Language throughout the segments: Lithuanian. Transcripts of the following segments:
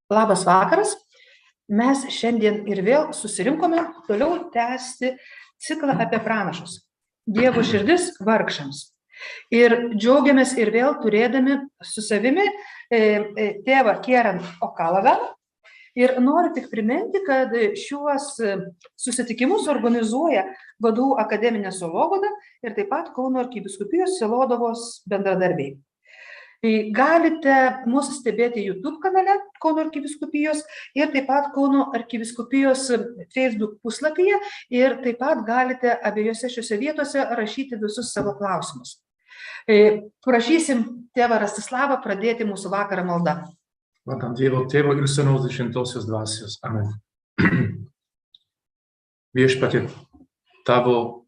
Labas vakaras. Mes šiandien ir vėl susirinkome toliau tęsti ciklą apie pranašus. Dievo širdis vargšams. Ir džiaugiamės ir vėl turėdami su savimi tėvą Ciarán O'Callaghan. Ir noriu tik priminti, kad šiuos susitikimus organizuoja Vadų akademinė sielovadą ir taip pat Kauno arkivyskupijos sielovadovos bendradarbiai. Galite mūsų stebėti YouTube kanale Kauno arkivyskupijos ir taip pat Kauno arkivyskupijos Facebook puslapyje ir taip pat galite abiejose šiose vietose rašyti visus savo klausimus. Prašysim tėvą Rastislavą pradėti mūsų vakarą maldą. Vākam Dievo Tēvo ir Sūnaus ir Šventosios dvasios. Amen. Viešpatie, tavo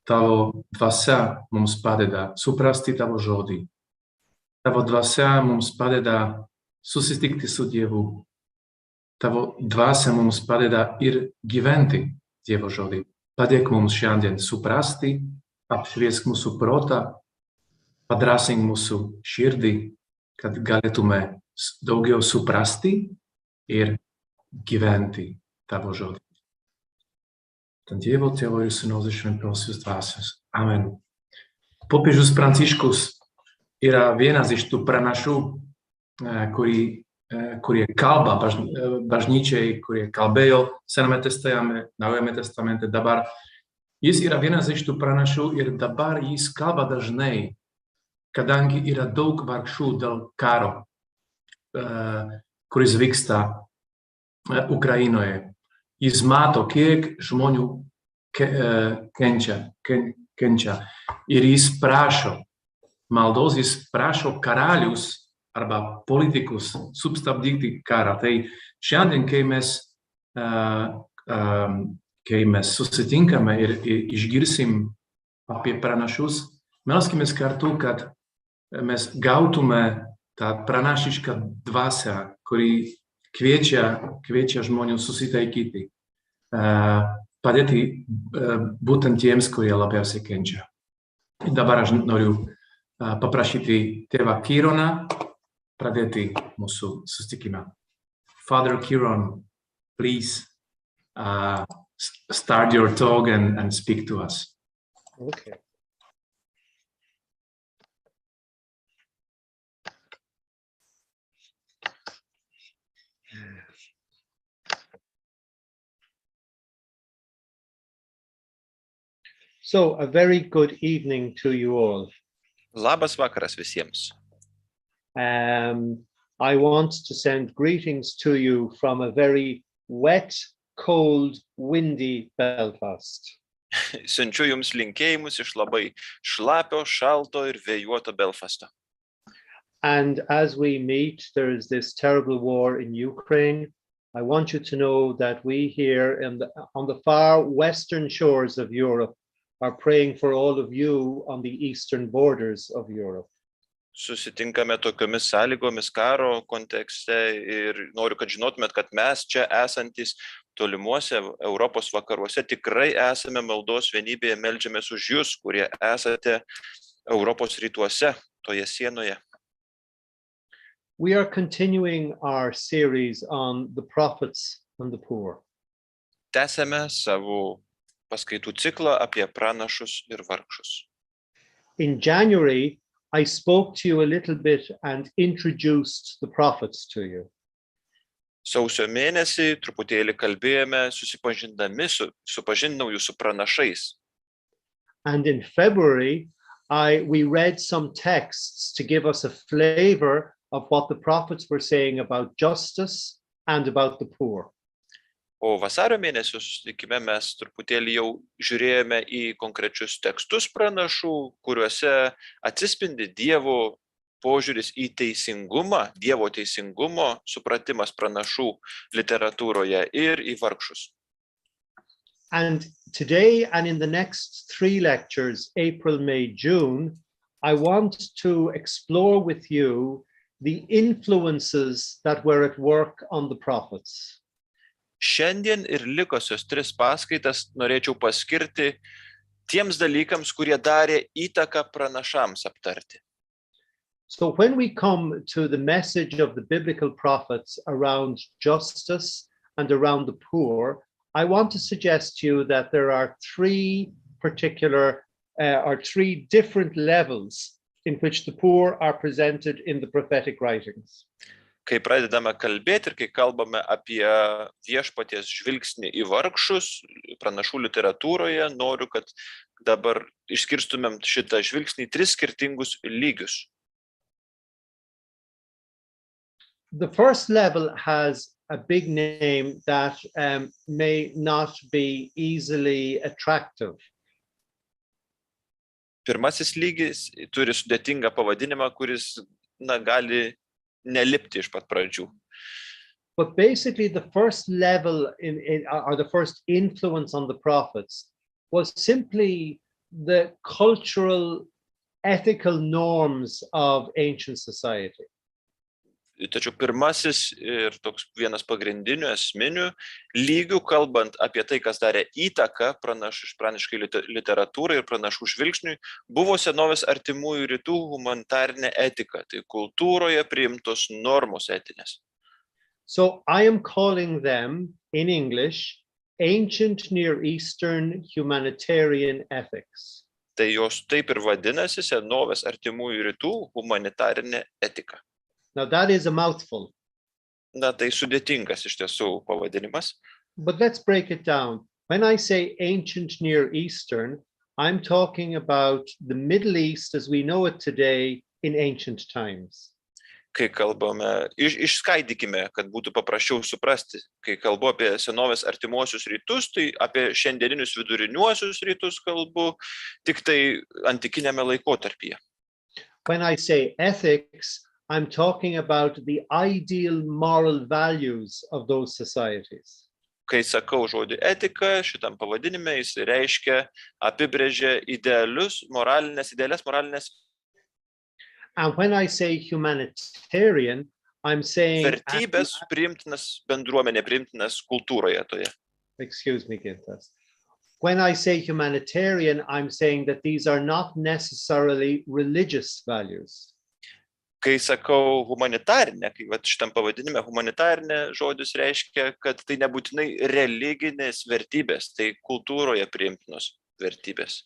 dvasia mums padeda suprasti tavo žodį. Tavo dvasia mums padeda susitikti su Dievu. Tavo dvasia mums padeda ir gyventi Dievo žodį. Padėk mums šiandien suprasti, apšviesk mūsų protą, padrąsink mūsų širdį, kad galėtume daugiau suprasti ir gyventi tavo žodį. Tad Dievo Tėvo ir Sūnaus ir Šventosios dvasios. Amen. Popiežius Pranciškus yra vienas iš tų pranašų, kurie kalba bažnyčiai, kurie kalbėjo Sename testamente, Naujame testamente. Dabar jis yra vienas iš tų pranašų ir dabar jis kalba dažnai, kadangi yra daug vargšų dėl karo, kuris vyksta Ukrainoje. Jis mato, kiek žmonių kenčia. Ir jis prašo maldos, jis prašo karalius arba politikus sustabdyti karą. Tai šiandien, kai mes susitinkame ir išgirsim apie pranašus, melskimės kartu, kad mes gautume tą pranašišką dvasią, kuri kviečia žmonių susitaikyti, padėti būtent tiems, kurie labiausiai kenčia. Dabar aš noriu paprašyti tėvą Ciarána pradėti mūsų susitikimą. Father Ciarán, please start your talk and speak to us. Okay. So, a very good evening to you all. Labas vakaras visiems. I want to send greetings to you from a very wet, cold, windy Belfast. Siunčiu jums linkėjimus iš labai šlapio, šalto ir vėjuoto Belfasto. And as we meet, there is this terrible war in Ukraine. I want you to know that we here on the far western shores of Europe are praying for all of you on the eastern borders of Europe. Susitinkame tokiomis sąlygomis karo kontekste ir noriu, kad žinotumėt, kad mes čia esantis tolimuose Europos vakaruose tikrai esame maldos vienybėje, meldžiamės už jūs, kurie esate Europos rytuose, toje sienoje. We are continuing our series on the prophets and the poor. Tęsiame savo paskaitų ciklą apie pranašus ir vargšus. In January, I spoke to you a little bit and introduced the prophets to you. Sausio mėnesį truputėlį kalbėjome, supažindinau jūs su pranašais. And in February, we read some texts to give us a flavor of what the prophets were saying about justice and about the poor. O vasario mėnesio susitikime mes truputėlį jau žiūrėjome į konkrečius tekstus pranašų, kuriuose atsispindi Dievo požiūris į teisingumą, Dievo teisingumo supratimas pranašų literatūroje ir į vargšus. And today and in the next 3 lectures, April, May, June, I want to explore with you the influences that were at work on the prophets. Šiandien ir likusios 3 paskaitas norėčiau paskirti tiems dalykams, kurie darė įtaką pranašams aptarti. So when we come to the message of the biblical prophets around justice and around the poor, I want to suggest to you that there are three different levels in which the poor are presented in the prophetic writings. Kai pradedame kalbėti ir kai kalbame apie viešpaties žvilgsnį į vargšus, pranašų literatūroje, noriu, kad dabar išskirstumėm šitą žvilgsnį į tris skirtingus lygius. The first level has a big name that may not be easily attractive. Pirmasis lygis turi sudėtingą pavadinimą, kuris gali nelipti iš pat pradžių. But basically the first level or the first influence on the prophets was simply the cultural, ethical norms of ancient society. Tačiau pirmasis ir toks vienas pagrindinių esminių lygių, kalbant apie tai, kas darė įtaką pranašiškai literatūrai ir pranašų žvilgsniui, buvo senovės artimųjų rytų humanitarinė etika, tai kultūroje priimtos normos etinės. So I am calling them in English ancient Near Eastern humanitarian ethics. Tai jos taip ir vadinasi senovės artimųjų rytų humanitarinė etika. Now that is a mouthful. Tai sudėtingas iš tiesų pavadinimas. But let's break it down. When I say ancient Near Eastern, I'm talking about the Middle East as we know it today in ancient times. Kai kalbame, išskaidykime, kad būtų paprasčiau suprasti. Kai kalbu apie senovės artimuosius rytus, tai apie šiandieninius viduriniuosius rytus kalbu tik tai antikinėme laikotarpyje. When I say ethics, I'm talking about the ideal moral values of those societies. Kai sakau žodį etika, šitam pavadinime jis reiškia, apibrėžia idealias moralinės. And when I say humanitarian, I'm saying vertybės priimtinas bendruomenė, priimtinas kultūroje toje. Excuse me, Gintas. When I say humanitarian, I'm saying that these are not necessarily religious values. Kai sakau humanitarinė, kai šitam pavadinime humanitarinė žodis reiškia, kad tai nebūtinai religinės vertybės, tai kultūroje priimtinos vertybės.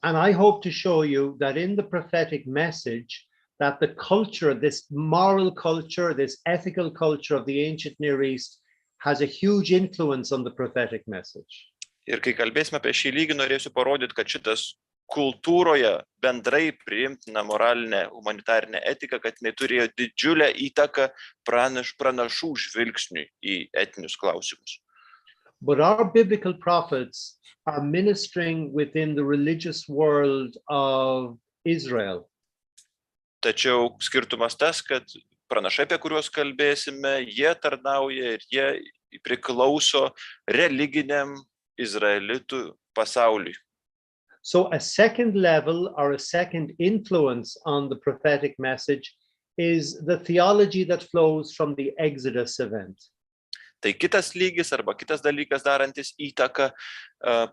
And I hope to show you that in the prophetic message, that the culture, this moral culture, this ethical culture of the ancient Near East has a huge influence on the prophetic message. Ir kai kalbėsime apie šį lygį, norėsiu parodyti, kad šitas kultūroje bendrai priimtina moralinė humanitarinė etika, kad jinai turėjo didžiulę įtaką pranašų žvilgsniui į etinius klausimus. But our biblical prophets are ministering within the religious world of Israel. Tačiau skirtumas tas, kad pranašai, apie kuriuos kalbėsime, jie tarnauja ir jie priklauso religiniam izraelitų pasauliui. So a second level or a second influence on the prophetic message is the theology that flows from the Exodus event. Tai kitas lygis arba kitas dalykas darantis įtaką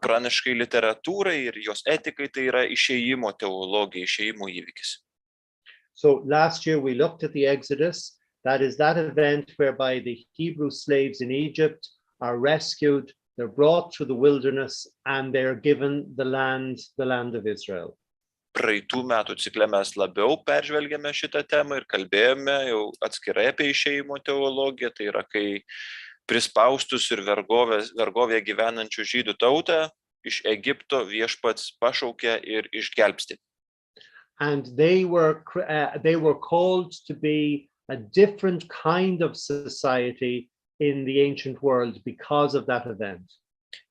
pranašiškai literatūrai ir jos etikai, tai yra išėjimo teologija, išėjimo įvykis. So last year we looked at the Exodus, that is that event whereby the Hebrew slaves in Egypt are rescued. They're brought through the wilderness and they're given the land of Israel. Praeitų metų cikle mes labiau peržvelgėme šitą temą ir kalbėjome jau atskirai apie išėjimo teologiją, tai yra kai prispaustus ir vergovėje gyvenančių žydų tautą iš Egipto viešpats pašaukė ir išgelbsti. And they were called to be a different kind of society in the ancient world because of that event.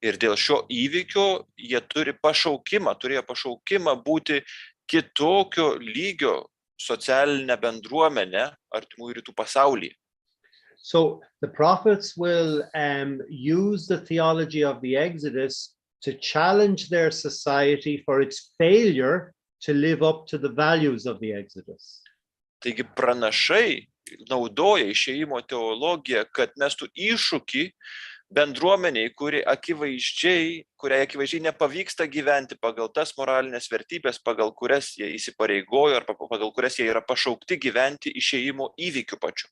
Ir dėl šio įvykio jie turėjo pašaukimą būti kitokio lygio socialinė bendruomenė artimųjų rytų pasaulyje. So the prophets will use the theology of the Exodus to challenge their society for its failure to live up to the values of the Exodus. Taigi pranašai naudoja išėjimo teologiją, kad mestų iššūkį bendruomeniai, kuriai akivaizdžiai nepavyksta gyventi pagal tas moralinės vertybės, pagal kurias jie įsipareigojo ar pagal kurias jie yra pašaukti gyventi išėjimo įvykių pačiu.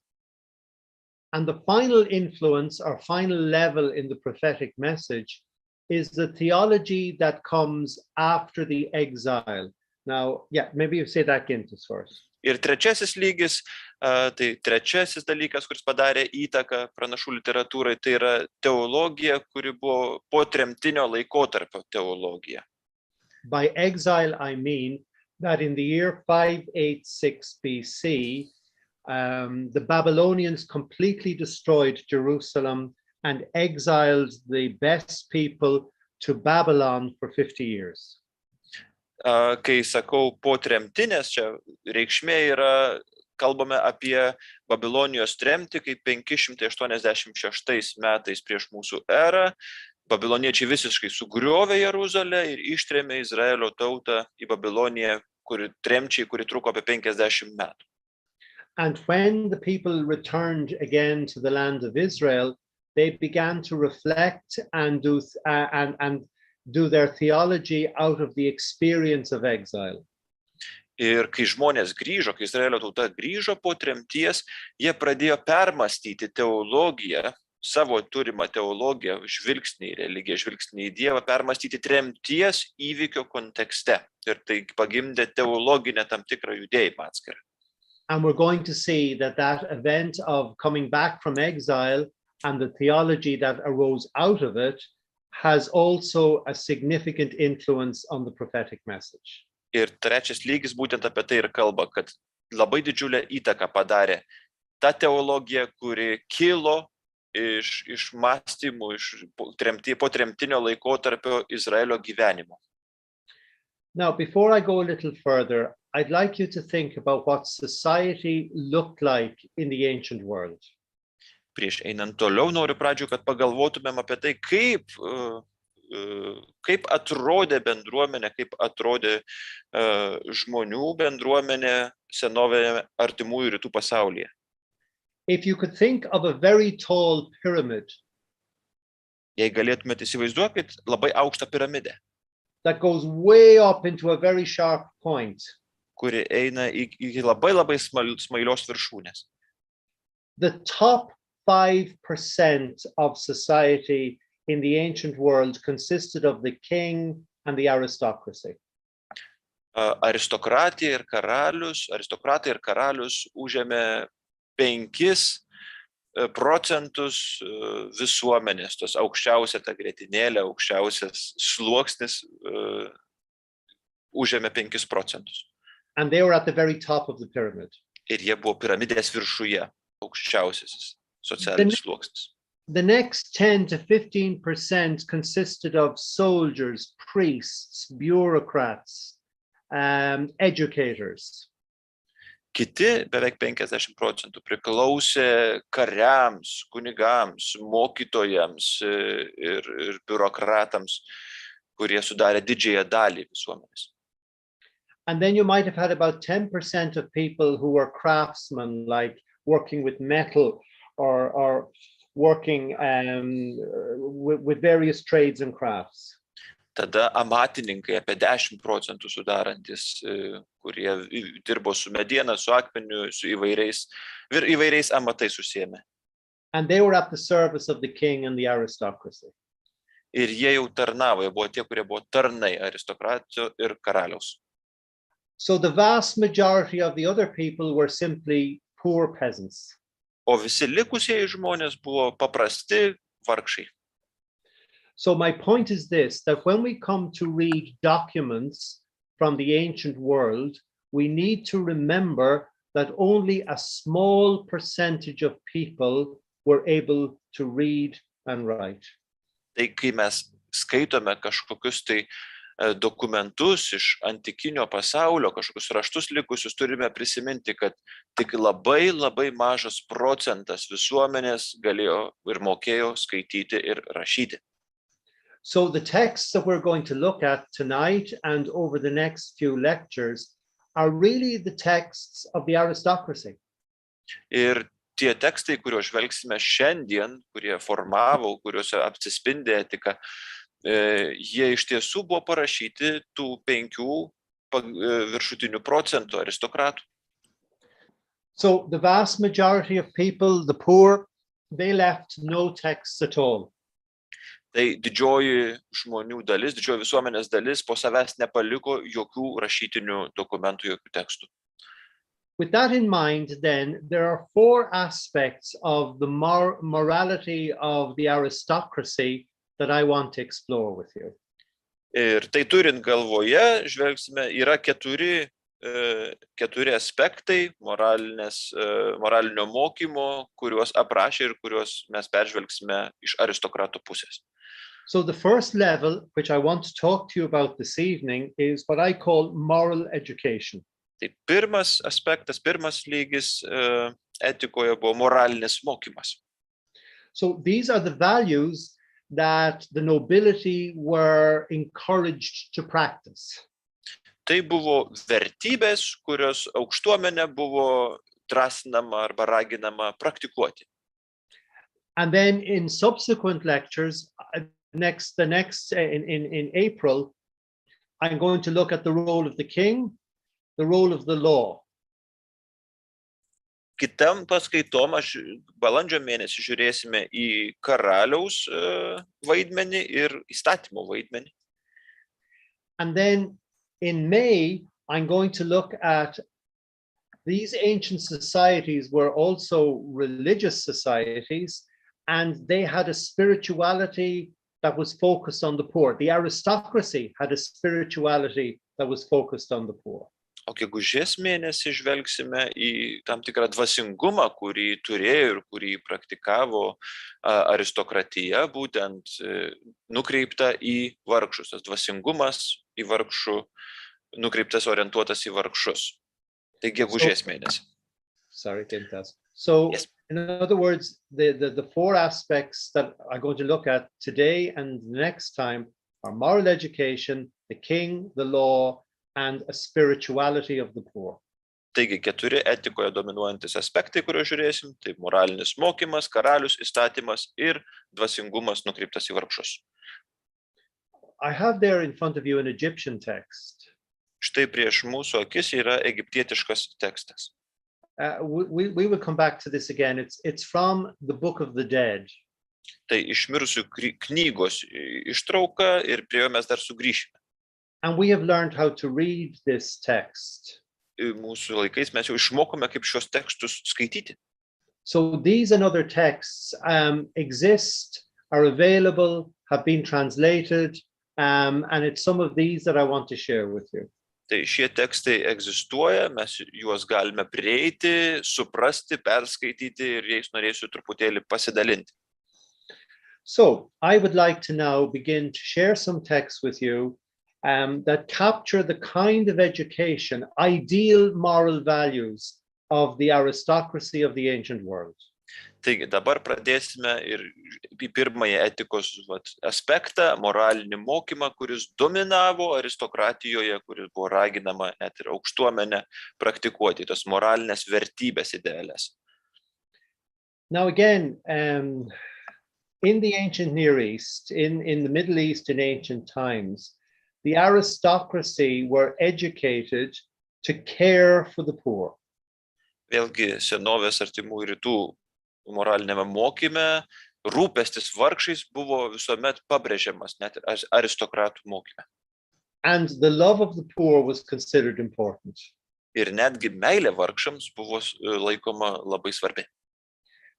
And the final influence or final level in the prophetic message is the theology that comes after the exile. Now, maybe you say that again first. Ir trečiasis lygis, tai trečiasis dalykas, kuris padarė įtaką pranašų literatūrai, tai yra teologija, kuri buvo po tremtinio laikotarpio teologija. By exile, I mean that in the year 586 BC, the Babylonians completely destroyed Jerusalem and exiled the best people to Babylon for 50 years. Kai sakau po tremtinės, čia reikšmė yra, kalbame apie Babilonijos tremtį, kai 586 metais prieš mūsų erą babiloniečiai visiškai sugriovė Jeruzalę ir ištrėmė Izraelio tautą į Babiloniją, kuri truko apie 50 metų. And when the people returned again to the land of Israel, they began to reflect and do their theology out of the experience of exile. Ir kai žmonės grįžo, kai Izraelio tauta grįžo po tremties, jie pradėjo permastyti teologiją, savo turimą teologiją, žvilgsnį į religiją, žvilgsnį į Dievą, permastyti tremties įvykio kontekste. Ir tai pagimdė teologinę tam tikrą judėjimą atskirą. And we're going to see that event of coming back from exile and the theology that arose out of it has also a significant influence on the prophetic message. Ir trečias lygis būtent apie tai ir kalba, kad labai didžiulę įtaką padarė ta teologija, kuri kilo iš mąstymų, po tremtinio laikotarpio Izraelio gyvenimo. Now, before I go a little further, I'd like you to think about what society looked like in the ancient world. Prieš einant toliau, noriu pradžioje, kad pagalvotumėm apie tai, kaip atrodė bendruomenė, kaip atrodė žmonių bendruomenė senovėje artimųjų rytų pasaulyje. If you could think of a very tall pyramid, jei galėtumėte įsivaizduokit labai aukštą piramidę, that goes way up into a very sharp point, kuri eina į labai smailios viršūnės. The top 5% of society in the ancient world consisted of the king and the aristocracy. Aristokratai ir karalius užėmė 5% visuomenės, tos aukščiausia ta grėtinėlė, aukščiausias sluoksnis užėmė 5%. And they were at the very top of the pyramid. Ir jie buvo piramidės viršuje, aukščiausiasis socialinis sluoksnis. The next 10 to 15% consisted of soldiers, priests, bureaucrats, educators. Kiti beveik 50% priklausė kariams, kunigams, mokytojams ir biurokratams, kurie sudarė didžiąją dalį visuomenės. And then you might have had about 10% of people who were craftsmen, like working with metal or working with various trades and crafts. Tada amatininkai apie 10% sudarantis, kurie dirbo su mediena, su akmeniu, su įvairiais amatais užsiėmė. And they were at the service of the king and the aristocracy. Ir jie jau tarnavo, jie buvo tie, kurie buvo tarnai aristokratijos ir karaliaus. So the vast majority of the other people were simply poor peasants. O visi likusieji žmonės buvo paprasti vargšai. So my point is this, that when we come to read documents from the ancient world, we need to remember that only a small percentage of people were able to read and write. Tai kai mes skaitome kažkokius tai dokumentus iš antikinio pasaulio, kažkokius raštus likusius, turime prisiminti, kad tik labai mažas procentas visuomenės galėjo ir mokėjo skaityti ir rašyti. So the texts that we're going to look at tonight and over the next few lectures are really the texts of the aristocracy. Ir tie tekstai, kuriuos žvelgsime šiandien, kurie formavo, kuriuose apsispindi etika, jie iš tiesų buvo parašyti tų 5 viršutinių procentų aristokratų. So the vast majority of people, the poor, they left no texts at all. Tai didžioji žmonių dalis, didžioji visuomenės dalis po savęs nepaliko jokių rašytinių dokumentų, jokių tekstų. With that in mind, then, there are 4 aspects of the morality of the aristocracy that I want to explore with you. Ir tai turint galvoje, žvelgsime, yra 4 aspektai moralinio mokymo, kuriuos aprašė ir kuriuos mes peržvelgsime iš aristokratų pusės. So the first level, which I want to talk to you about this evening, is what I call moral education. Tai pirmas aspektas, pirmas lygis etikoje buvo moralinis mokymas. So these are the values that the nobility were encouraged to practice. Tai buvo vertybės, kurios aukštuomenė buvo drąsinama arba raginama praktikuoti. And then in subsequent lectures, in April, I'm going to look at the role of the king, the role of the law. Kitam paskaitom balandžio mėnesį žiūrėsime į karaliaus vaidmenį ir įstatymo vaidmenį. And then in May, I'm going to look at these ancient societies were also religious societies, and they had a spirituality that was focused on the poor. The aristocracy had a spirituality that was focused on the poor. O gegužės mėnesį žvelgsime į tam tikrą dvasingumą, kurį turėjo ir kurį praktikavo aristokratija, būtent nukreipta į vargšus. Tas dvasingumas į vargšų, nukreiptas orientuotas į vargšus. Tai gegužės mėnesį. Sorry, Tintas. So, yes. In other words, the 4 aspects that I'm going to look at today and next time are moral education, the king, the law, and a spirituality of the poor. Taigi 4 etikoje dominuojantis aspektai, kuriuos žiūrėsim, tai moralinis mokymas, karalius, įstatymas ir dvasingumas nukreiptas į vargšus. I have there in front of you an Egyptian text. Štai prieš mūsų akis yra egiptietiškas tekstas. We will come back to this again. It's from the Book of the Dead. Tai iš mirusių knygos ištrauka ir prie jo mes dar sugrįšime. And we have learned how to read this text. Mūsų laikais mes jau išmokome, kaip šios tekstus skaityti. So these and other texts exist, are available, have been translated, and it's some of these that I want to share with you. Tai šie tekstai egzistuoja, mes juos galime prieiti, suprasti, perskaityti ir jais norėsiu truputėlį pasidalinti. So I would like to now begin to share some texts with you that capture the kind of education, ideal moral values of the aristocracy of the ancient world. Taigi dabar pradėsime ir į pirmąjį etikos aspektą, moralinį mokymą, kuris dominavo aristokratijoje, kuris buvo raginama net ir aukštuomenę praktikuoti, tas moralinės vertybės idealias. Now again, in the ancient Near East, in the Middle East in ancient times, the aristocracy were educated to care for the poor. Vėlgi senovės artimų rytų moralinėme mokyme rūpestis vargšais buvo visuomet pabrėžiamas, net ir aristokratų mokyme. And the love of the poor was considered important. Ir netgi meilė vargšams buvo laikoma labai svarbi.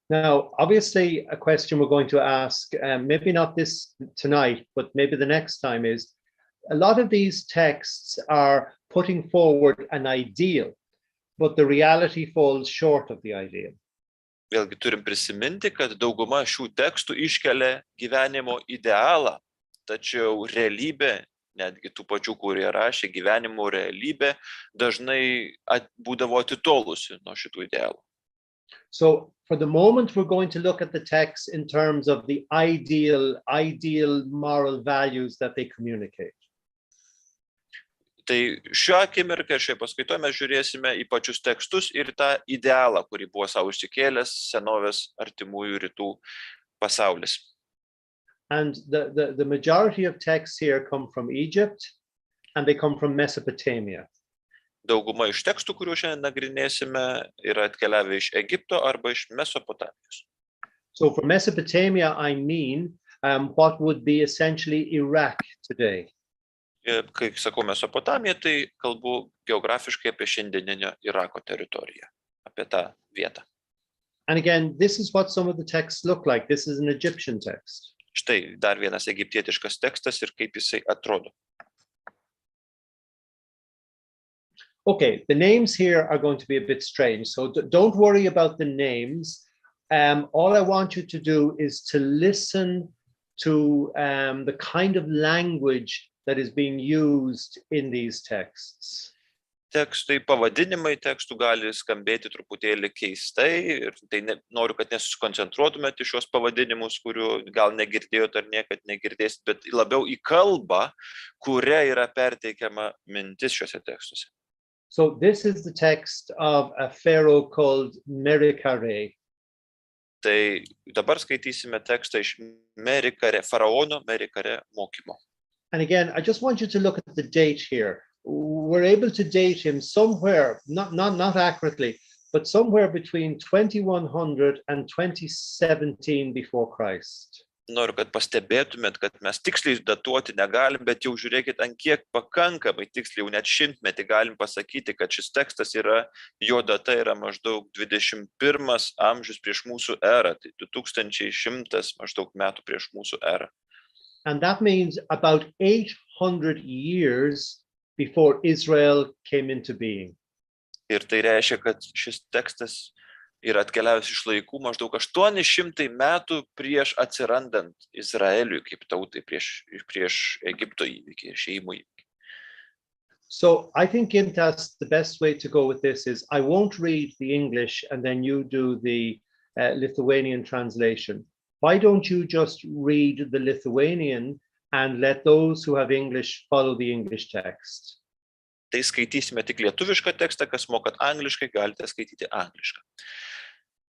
Now, obviously, a question we're going to ask, maybe not this tonight, but maybe the next time is, a lot of these texts are putting forward an ideal, but the reality falls short of the ideal. Vėlgi turim prisiminti, kad dauguma šių tekstų iškelia gyvenimo idealą, tačiau realybė, netgi tų pačių, kurie rašė, gyvenimo realybė dažnai būdavo atitolusi nuo šitų idealų. So for the moment, we're going to look at the text in terms of the ideal moral values that they communicate. Tai šiuo akimirką šioje paskaitoje mes žiūrėsime į pačius tekstus ir tą idealą, kurį buvo savo išsikėlęs senovės artimųjų rytų pasaulis. And the majority of texts here come from Egypt and they come from Mesopotamia. Dauguma iš tekstų, kuriuos šiandien nagrinėsime, yra atkeliavę iš Egipto arba iš Mesopotamijos. So for Mesopotamia, I mean what would be essentially Iraq today. Kai sakau Mesopotamija, tai kalbu geografiškai apie šiandieninio Irako teritoriją, apie tą vietą. And again, this is what some of the texts look like. This is an Egyptian text. Štai dar vienas egiptietiškas tekstas ir kaip jisai atrodo. Okay, the names here are going to be a bit strange, so don't worry about the names. All I want you to do is to listen to the kind of language that is being used in these texts. Tekstai, pavadinimai tekstų gali skambėti truputėlį keistai ir tai noriu, kad nesusikoncentruotumėte šios pavadinimus, kurių gal negirdėjote ar niekad negirdėsit, bet labiau į kalbą, kuria yra perteikiama mintis šiuose tekstuose. So this is the text of a pharaoh called Merikare. Tai dabar skaitysime tekstą iš Merikare, faraono Merikare mokymo. And again, I just want you to look at the date here. We're able to date him somewhere, not accurately, but somewhere between 2100 and 2017 before Christ. Noriu, kad pastebėtumėt, kad mes tiksliai datuoti negalim, bet jau žiūrėkit, ant kiek pakankamai tiksliai, jau net 100-metį galim pasakyti, kad šis tekstas yra, jo data yra maždaug 21 amžius prieš mūsų erą, tai 2100 maždaug metų prieš mūsų erą. And that means about 800 years before Israel came into being. Ir tai reiškia, kad šis tekstas yra atkeliavęs iš laikų maždaug 800 metų prieš atsirandant Izraeliui kaip tautai, prieš Egipto įvykį, šeimų įvykį. So I think, Gintas, the best way to go with this is I won't read the English and then you do the Lithuanian translation. Why don't you just read the Lithuanian and let those who have English follow the English text? Tai skaitysime tik lietuvišką tekstą, kas mokat angliškai, galite skaityti anglišką.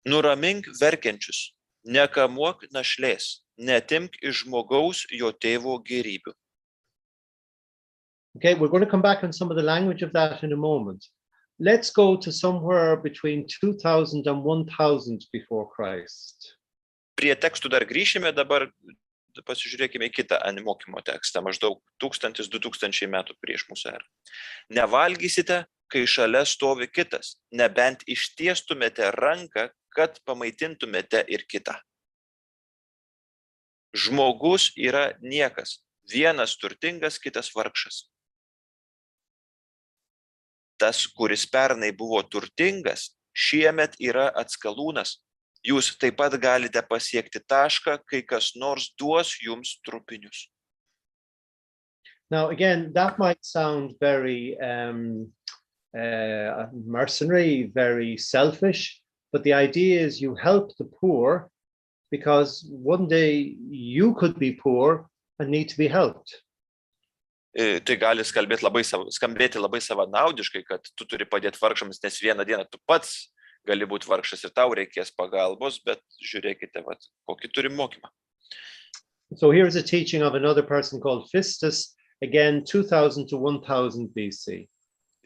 Nuramink verkiančius, nekamuok našlės, neatimk iš žmogaus jo tėvo gėrybių. Okay, we're going to come back on some of the language of that in a moment. Let's go to somewhere between 2000 and 1000 before Christ. Prie tekstų dar grįšime, dabar pasižiūrėkime į kitą mokymo tekstą, maždaug 1000-2000 metų prieš mūsų erą. Nevalgysite, kai šalia stovi kitas, nebent ištiestumėte ranką, kad pamaitintumėte ir kitą. Žmogus yra niekas, vienas turtingas, kitas vargšas. Tas, kuris pernai buvo turtingas, šiemet yra atskalūnas. Jūs taip pat galite pasiekti tašką, kai kas nors duos jums trupinius. Now, again, that might sound very mercenary, very selfish, but the idea is you help the poor because one day you could be poor and need to be helped. Tai gali skambėti labai savanaudiškai, kad tu turi padėti vargšams, nes vieną dieną tu pats gali būti vargšas ir tau reikės pagalbos, bet žiūrėkite, kokį turi mokymą. So here's a teaching of another person called Fistus, again 2000 to 1000 BC.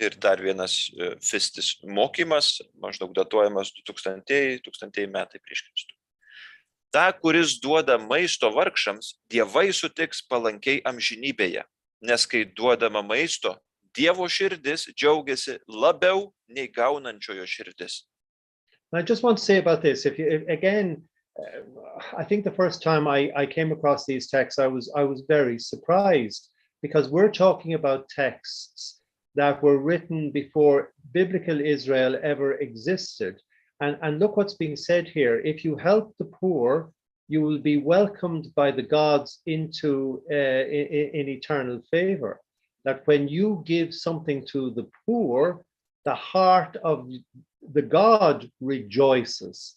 Ir dar vienas Fistis mokymas, maždaug datuojamas 2000 metai prieš Kristų. Ta, kuris duoda maisto vargšams, dievai sutiks palankiai amžinybėje, nes kai duodama maisto, Dievo širdis džiaugiasi labiau nei gaunančiojo širdis. I just want to say about this, I think the first time I came across these texts, I was very surprised because we're talking about texts that were written before biblical Israel ever existed. And look what's being said here. If you help the poor, you will be welcomed by the gods into in eternal favor. That when you give something to the poor, the heart of the God rejoices.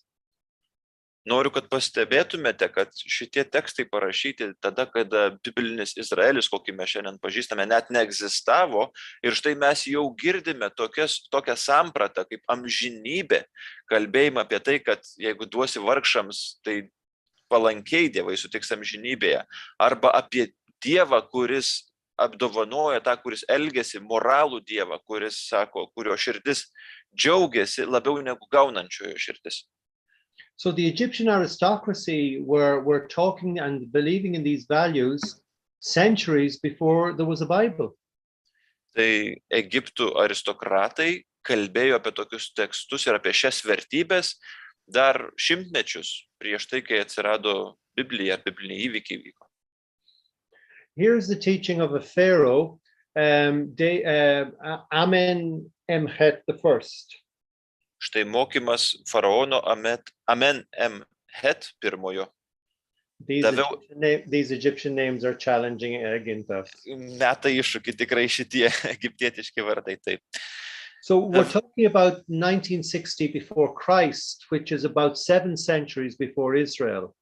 Noriu, kad pastebėtumėte, kad šitie tekstai parašyti tada, kada biblinis Izraelis, kokį mes šiandien pažįstame, net neegzistavo. Ir štai mes jau girdime tokią sampratą kaip amžinybė, kalbėjimą apie tai, kad jeigu duosi vargšams, tai palankiai Dievai sutiks amžinybėje. Arba apie Dievą, kuris apdovanoja tą, kuris elgiasi, moralų Dievą, kuris sako, kurio širdis džiaugiasi labiau negu gaunančiojo širdis. So the Egyptian aristocracy were talking and believing in these values centuries before there was a Bible. Tai Egiptų aristokratai kalbėjo apie tokius tekstus ir apie šias vertybės dar šimtmečius prieš tai, kai atsirado Biblija, bibliniai įvykiai vyko. Here's the teaching of a pharaoh, Amenemhet I. Štai mokymas faraono Amenemhet pirmojo. These Egyptian names are challenging Gintas. Meta iššūkį tikrai šitie egiptietiški vardai, taip. So we're talking about 1960 before Christ, which is about 7 centuries before Israel.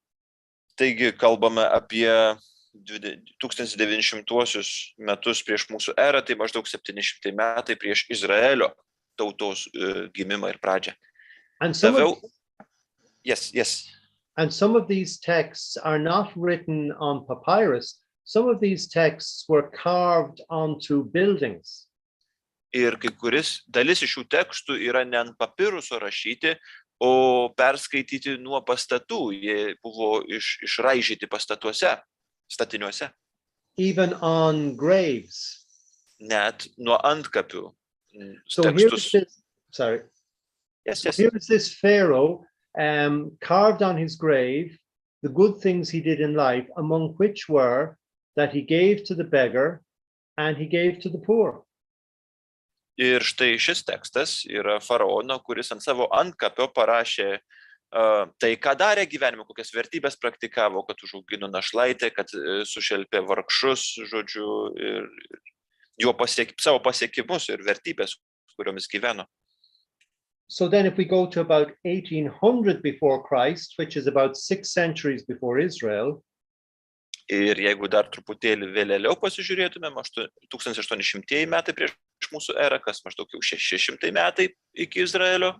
Taigi kalbame apie 1900 metus prieš mūsų erą, tai maždaug 700 metai prieš Izraelio tautos gimimą ir pradžią. And some of these texts are not written on papyrus. Some of these texts were carved onto buildings. Ir kai kuris dalis iš šių tekstų yra ne ant papiruso rašyti, o perskaityti nuo pastatų. Jie buvo išraižyti pastatuose, statiniuose. Even on graves. Net nuo antkapių. So here is this Pharaoh carved on his grave the good things he did in life, among which were that he gave to the beggar and he gave to the poor. Ir štai šis tekstas yra faraono, kuris ant savo antkapio parašė tai, ką darė gyvenime, kokias vertybės praktikavo, kad užaugino našlaitę, kad sušelpė vargšus, žodžiu, ir savo pasiekimus ir vertybės, kuriomis gyveno. So then if we go to about 1800 before Christ, which is about 6 centuries before Israel. Ir jeigu dar truputėlį vėliau pasižiūrėtumėm, 1800 metai prieš mūsų erą, kas maždaug jau 600 metai iki Izraelio.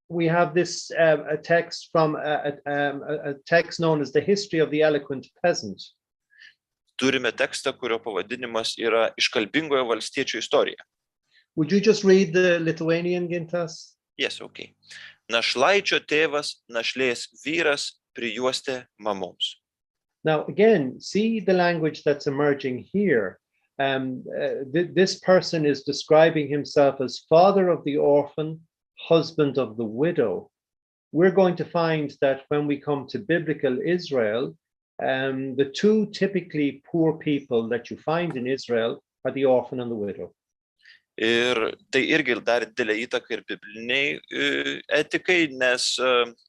We have this a text from a text known as the History of the Eloquent Peasant. Turime tekstą, kurio pavadinimas yra Iškalbingojo valstiečio istorija. Would you just read the Lithuanian, Gintas? Yes, okay. Našlaičio tėvas, našlės vyras prijuostė mamoms. Now, again, see the language that's emerging here. This person is describing himself as father of the orphan, husband of the widow. We're going to find that when we come to biblical Israel, the two typically poor people that you find in Israel are the orphan and the widow. Ir tai irgi dar didelę įtaką ir bibliniai etikai, nes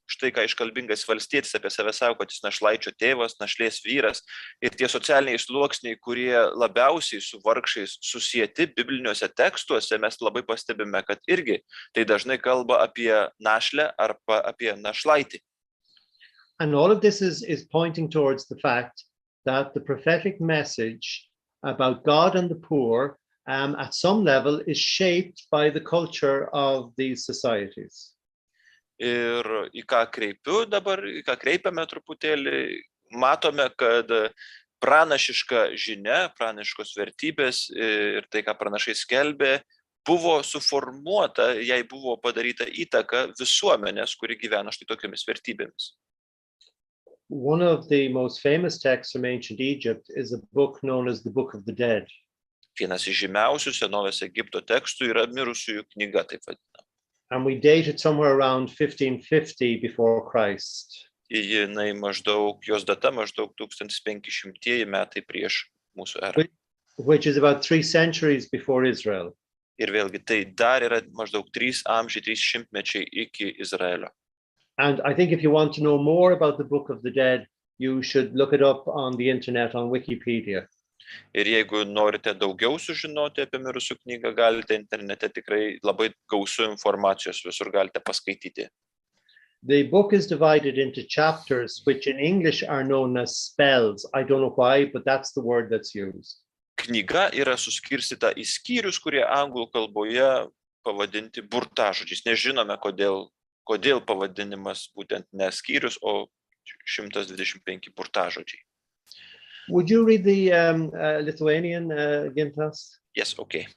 štai ką iškalbingas valstietis apie save sako, kad jis našlaičio tėvas, našlės vyras, ir tie socialiniai sluoksniai, kurie labiausiai su vargšais susieti bibliniuose tekstuose, mes labai pastebime, kad irgi tai dažnai kalba apie našlę arba apie našlaitį. And all of this is pointing towards the fact that the prophetic message about God and the poor at some level is shaped by the culture of these societies. Ir į ką kreipiame truputėlį, matome, kad pranašiška žinia, pranašiškos vertybės ir tai, ką pranašai skelbė, buvo suformuota, jai buvo padaryta įtaka visuomenės, kuri gyvena štai tokiamis vertybėmis. One of the most famous texts from ancient Egypt is a book known as the Book of the Dead. Vienas iš žymiausių senovės Egipto tekstų yra mirusiųjų knyga, taip vadinama. And we date it somewhere around 1550 before Christ. Jos data maždaug 1500 metai prieš mūsų erą. Which is about 3 centuries before Israel. Ir vėlgi tai dar yra maždaug 3 šimtmečiai iki Izraelio. And I think if you want to know more about the Book of the Dead, you should look it up on the internet, on Wikipedia. Ir jeigu norite daugiau sužinoti apie mirusių knygą, galite internete tikrai labai gausu informacijos, visur galite paskaityti. The book is divided into chapters, which in English are known as spells. I don't know why, but that's the word that's used. Knyga yra suskirstyta į skyrius, kurie anglų kalboje pavadinti burtažodžiais. Nežinome, kodėl pavadinimas būtent ne skyrius, o 125 burtažodžiai. Would you read the Lithuanian, Gintas? Yes, okay.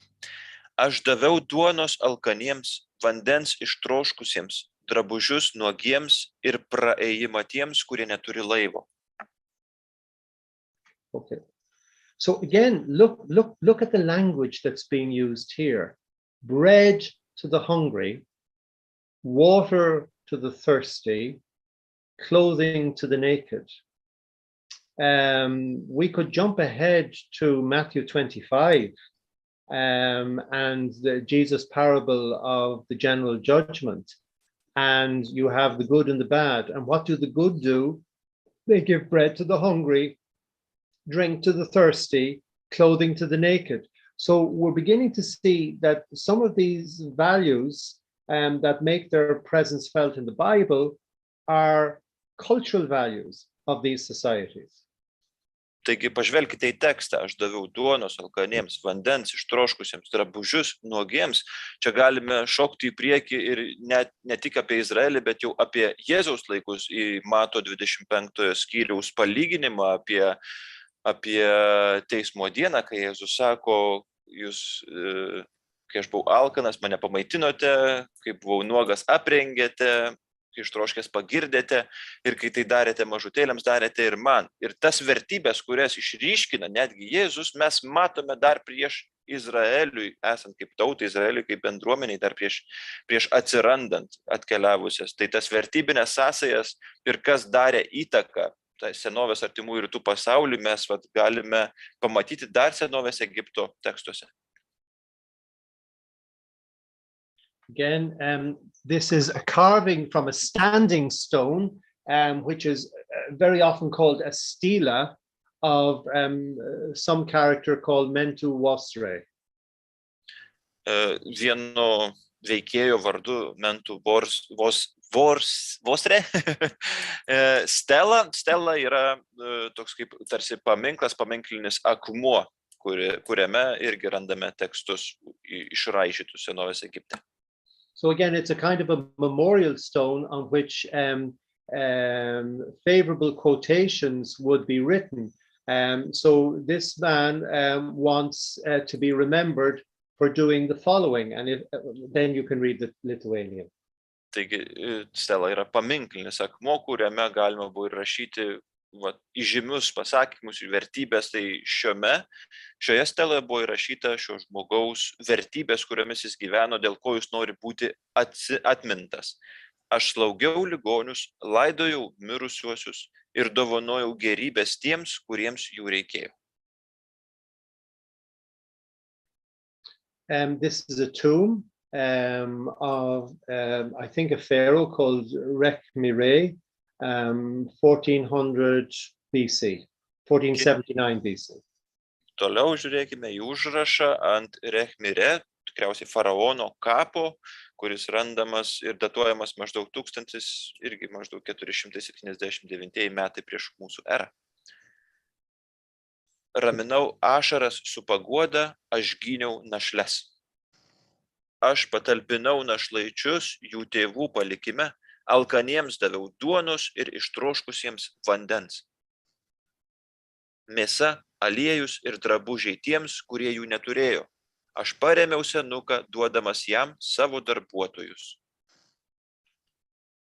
Aš daviau duonos alkaniems, vandens ištroškusiems, drabužius nuogiems ir praėjimą tiems, kurie neturi laivo. Okay. So again, look at the language that's being used here. Bread to the hungry, water to the thirsty, clothing to the naked. We could jump ahead to Matthew 25 and Jesus' parable of the general judgment. And you have the good and the bad. And what do the good do? They give bread to the hungry, drink to the thirsty, clothing to the naked. So we're beginning to see that some of these values that make their presence felt in the Bible are cultural values of these societies. Taigi pažvelkite į tekstą, aš daviau duonos alkaniems, vandens ištroškusiems, drabužius nuogiems. Čia galime šokti į priekį ir ne tik apie Izraelį, bet jau apie Jėzaus laikus, į Mato 25 skyriaus palyginimą apie teismo dieną, kai Jėzus sako, jūs, kai aš buvau alkanas, mane pamaitinote, kai buvau nuogas aprengėte, kai ištroškęs pagirdėte ir kai tai darėte mažutėliams, darėte ir man. Ir tas vertybės, kurias išryškina netgi Jėzus, mes matome dar prieš Izraeliui, esant kaip tautai, Izraeliui kaip bendruomeniai, dar prieš atsirandant atkeliavusias. Tai tas vertybinės sąsajas ir kas darė įtaką tai senovės artimųjų rytų pasauliui, mes galime pamatyti dar senovės Egipto tekstuose. Again, this is a carving from a standing stone, which is very often called a stela of some character called Mentu Wasre. Vieno veikėjo vardu Mentu Wasre. Stela yra toks kaip tarsi paminklas, paminklinis akmuo, kuriame irgi randame tekstus išraižytus senovės Egipte. So again, it's a kind of a memorial stone on which favorable quotations would be written. So this man wants to be remembered for doing the following, and then you can read the Lithuanian. Taigi, stela yra paminklinis akmuo, kuriame galima buvo įrašyti įžymius pasakymus ir vertybės, tai šioje steloje buvo įrašyta šio žmogaus vertybės, kuriomis jis gyveno, dėl ko jis nori būti atmintas. Aš slaugiau ligonius, laidojau mirusiuosius ir dovanojau gerybės tiems, kuriems jų reikėjo. This is a tomb of, I think, a pharaoh called Rekhmire, 1400 BC, 1479 BC. Toliau žiūrėkime į užrašą ant Rekhmire, tikriausiai faraono kapo, kuris randamas ir datuojamas maždaug 479 metai prieš mūsų erą. Raminau ašaras su paguoda, aš gyniau našles. Aš patalpinau našlaičius jų tėvų palikime, alkaniems daviau duonos ir ištroškusiems vandens. Mėsa, aliejus ir drabužiai tiems, kurie jų neturėjo. Aš parėmiau senuką, duodamas jam savo darbuotojus.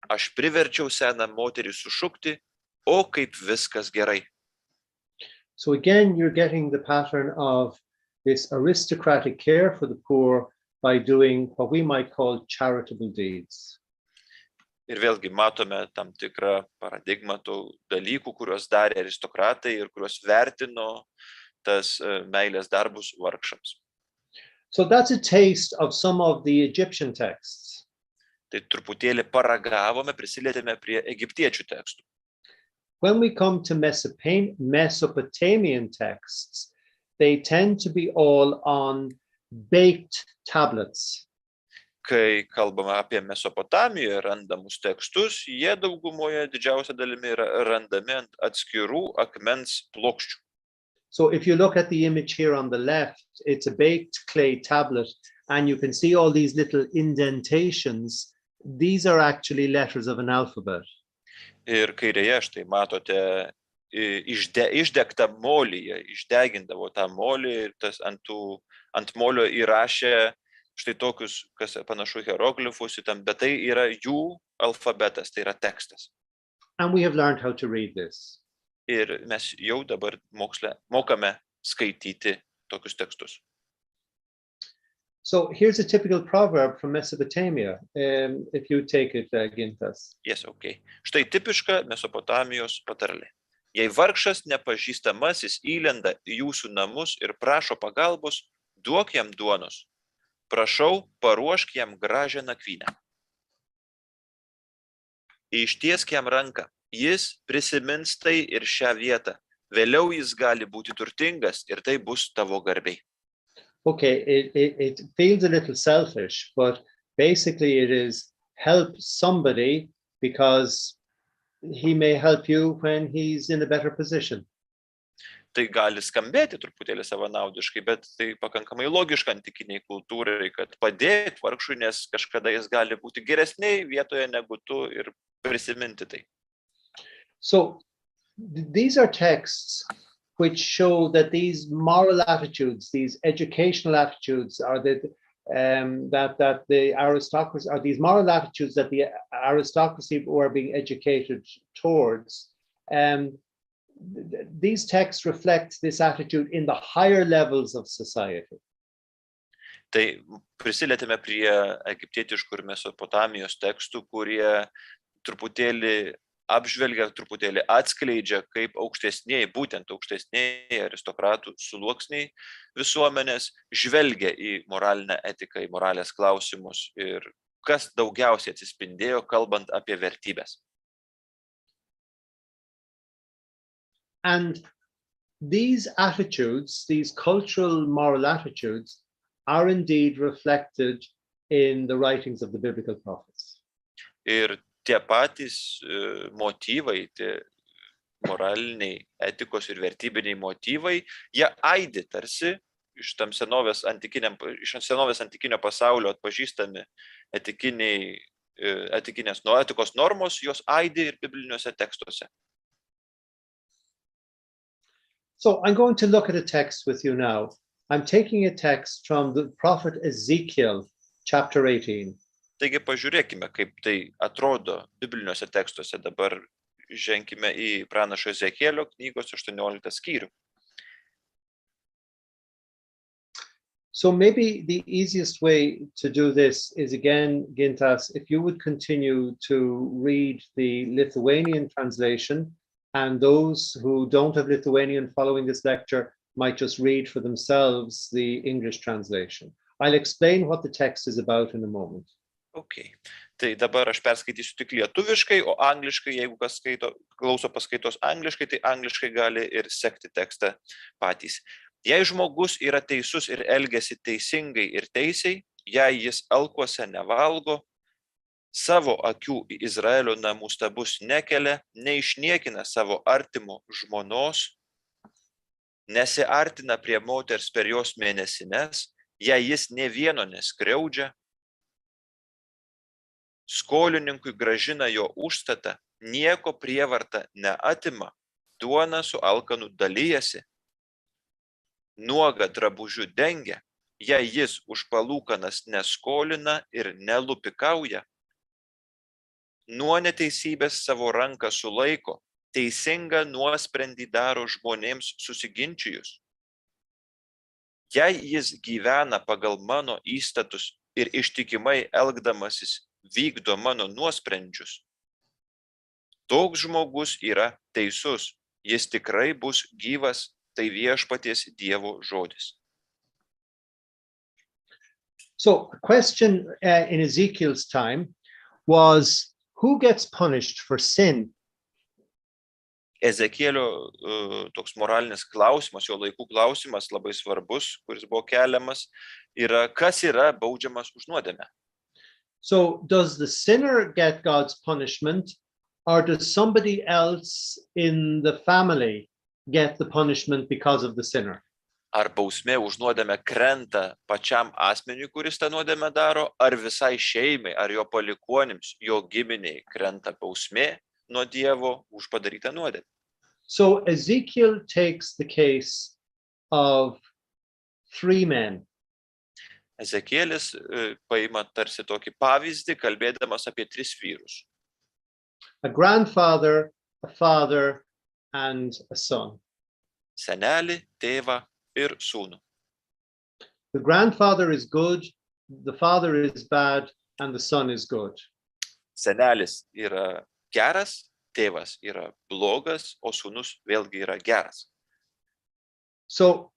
Aš priverčiau seną moterį sušukti, o kaip viskas gerai. So again, you're getting the pattern of this aristocratic care for the poor by doing what we might call charitable deeds. Ir vėlgi matome tam tikrą paradigmą tų dalykų, kuriuos darė aristokratai ir kuriuos vertino tas meilės darbus vargšams. So that's a taste of some of the Egyptian texts. Tai truputėlį paragavome, prisilietėme prie egiptiečių tekstų. When we come to Mesopotamian texts, they tend to be all on baked tablets. kai kalbame apie Mesopotamijoje randamus tekstus, jie daugumoje didžiausia dalimi yra randami ant atskirų akmens plokščių. So if you look at the image here on the left, it's a baked clay tablet, and you can see all these little indentations. These are actually letters of an alphabet. Ir kairėje štai matote išdegtą molį, jie išdegindavo tą molį ir ant molio įrašė štai tokius, kas panašu hieroglifus, bet tai yra jų alfabetas, tai yra tekstas. And we have learned how to read this. Ir mes jau dabar moksle mokame skaityti tokius tekstus. So here's a typical proverb from Mesopotamia, if you take it, Gintas. Yes, okay. Štai tipiška Mesopotamijos patarlė. Jei vargšas nepažįstamasis įlenda į jūsų namus ir prašo pagalbos, duok jam duonos. Prašau, paruošk jam gražią nakvynę. Ištiesk jam ranką. Jis prisimins tai ir šią vietą. Vėliau jis gali būti turtingas ir tai bus tavo garbei. Okay, it feels a little selfish, but basically it is help somebody because he may help you when he's in a better position. Tai gali skambėti truputėlį savanaudiškai, bet tai pakankamai logiška antikiniai kultūrai, kad padėk vargšui, nes kažkada jis gali būti geresnėj vietoje negu tu ir prisiminti tai. So these are texts which show that these moral attitudes, these educational attitudes, are that the aristocracy, are these moral attitudes that the aristocracy were being educated towards. These texts reflect this attitude in the higher levels of society. Tai prisilietėme prie egiptietiškų ir Mesopotamijos tekstų, kurie truputėlį apžvelgia, truputėlį atskleidžia, kaip būtent aukštesnieji aristokratų sluoksniai visuomenės žvelgia į moralinę etiką, į moralės klausimus ir kas daugiausiai atsispindėjo, kalbant apie vertybės. And these attitudes, these cultural moral attitudes, are indeed reflected in the writings of the biblical prophets. Ir tie patys motyvai, tie moraliniai etikos ir vertybiniai motyvai, jie aidi tarsi iš senovės antikinio pasaulio atpažįstami etikinės etikos normos, jos aidi ir bibliniuose tekstuose. So I'm going to look at a text with you now. I'm taking a text from the prophet Ezekiel, chapter 18. Taigi pažiūrėkime, kaip tai atrodo bibliniuose tekstuose. Dabar ženkime į pranašo Ezekielio knygos 18 skyrių. So maybe the easiest way to do this is, again, Gintas, if you would continue to read the Lithuanian translation, and those who don't have Lithuanian following this lecture might just read for themselves the English translation. I'll explain what the text is about in a moment. Okay. Tai dabar aš perskaitysiu tik lietuviškai, o angliškai, jeigu kas klauso paskaitos angliškai, tai angliškai gali ir sekti tekstą patys. Jei žmogus yra teisus ir elgiasi teisingai ir teisiai, jei jis alkuose nevalgo, savo akių į Izraelio namų stabus nekelia, neišniekina savo artimo žmonos, nesiartina prie moters per jos mėnesines, jei jis nė vieno neskriaudžia, skolininkui grąžina jo užstatą, nieko prievarta neatima, duona su alkanu dalijasi, nuogą drabužiu dengia, jei jis už palūkanas neskolina ir nelupikauja, nuo neteisybės savo ranką sulaiko, teisingą nuosprendį daro žmonėms susiginčijus. Jei jis gyvena pagal mano įstatus ir ištikimai elgdamasis vykdo mano nuosprendžius, toks žmogus yra teisus, jis tikrai bus gyvas, tai viešpaties Dievo žodis. So the question in Ezekiel's time was, who gets punished for sin? Ezekielio toks moralinis klausimas, jo laikų klausimas labai svarbus, kuris buvo keliamas, yra, kas yra baudžiamas už nuodėmę. So does the sinner get God's punishment, or does somebody else in the family get the punishment because of the sinner? Ar bausmė už nuodėmę krenta pačiam asmeniui, kuris tą nuodėmę daro, ar visai šeimai, ar jo palikuonims, jo giminiai krenta bausmė nuo Dievo už padarytą nuodėmę. So Ezekiel takes the case of 3 men. Ezekielis paima tarsi tokį pavyzdį, kalbėdamas apie 3 vyrus. A grandfather, a father, and a son. Senelį, tėvą ir sūnų. The grandfather is good, the father is bad, and the son is good. Senelis yra geras, tėvas yra blogas, o sūnus vėlgi yra geras. So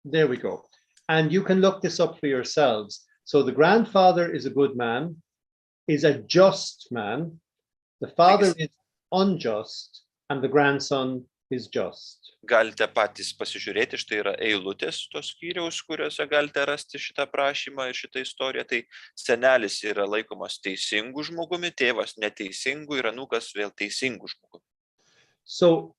there we go. And you can look this up for yourselves. So the grandfather is a good man, is a just man. The father is unjust, and the grandson is just. Galite patys pasižiūrėti, štai yra eilutės tos skyriaus, kuriuose galite rasti šitą prašymą ir šitą istoriją. Tai senelis yra laikomas teisingu žmogumi, tėvas neteisingu ir anūkas vėl teisingu žmogumi. So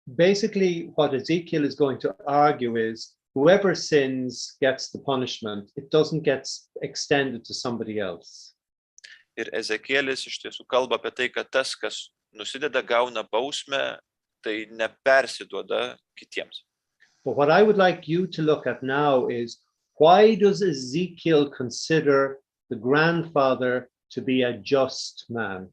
basically what Ezekiel is going to argue is whoever sins gets the punishment. It doesn't get extended to somebody else. Ir Ezekielis iš tiesų kalba apie tai, kad tas, kas nusideda, gauna bausmę, tai nepersiduoda kitiems. But what I would like you to look at now is, why does Ezekiel consider the grandfather to be a just man?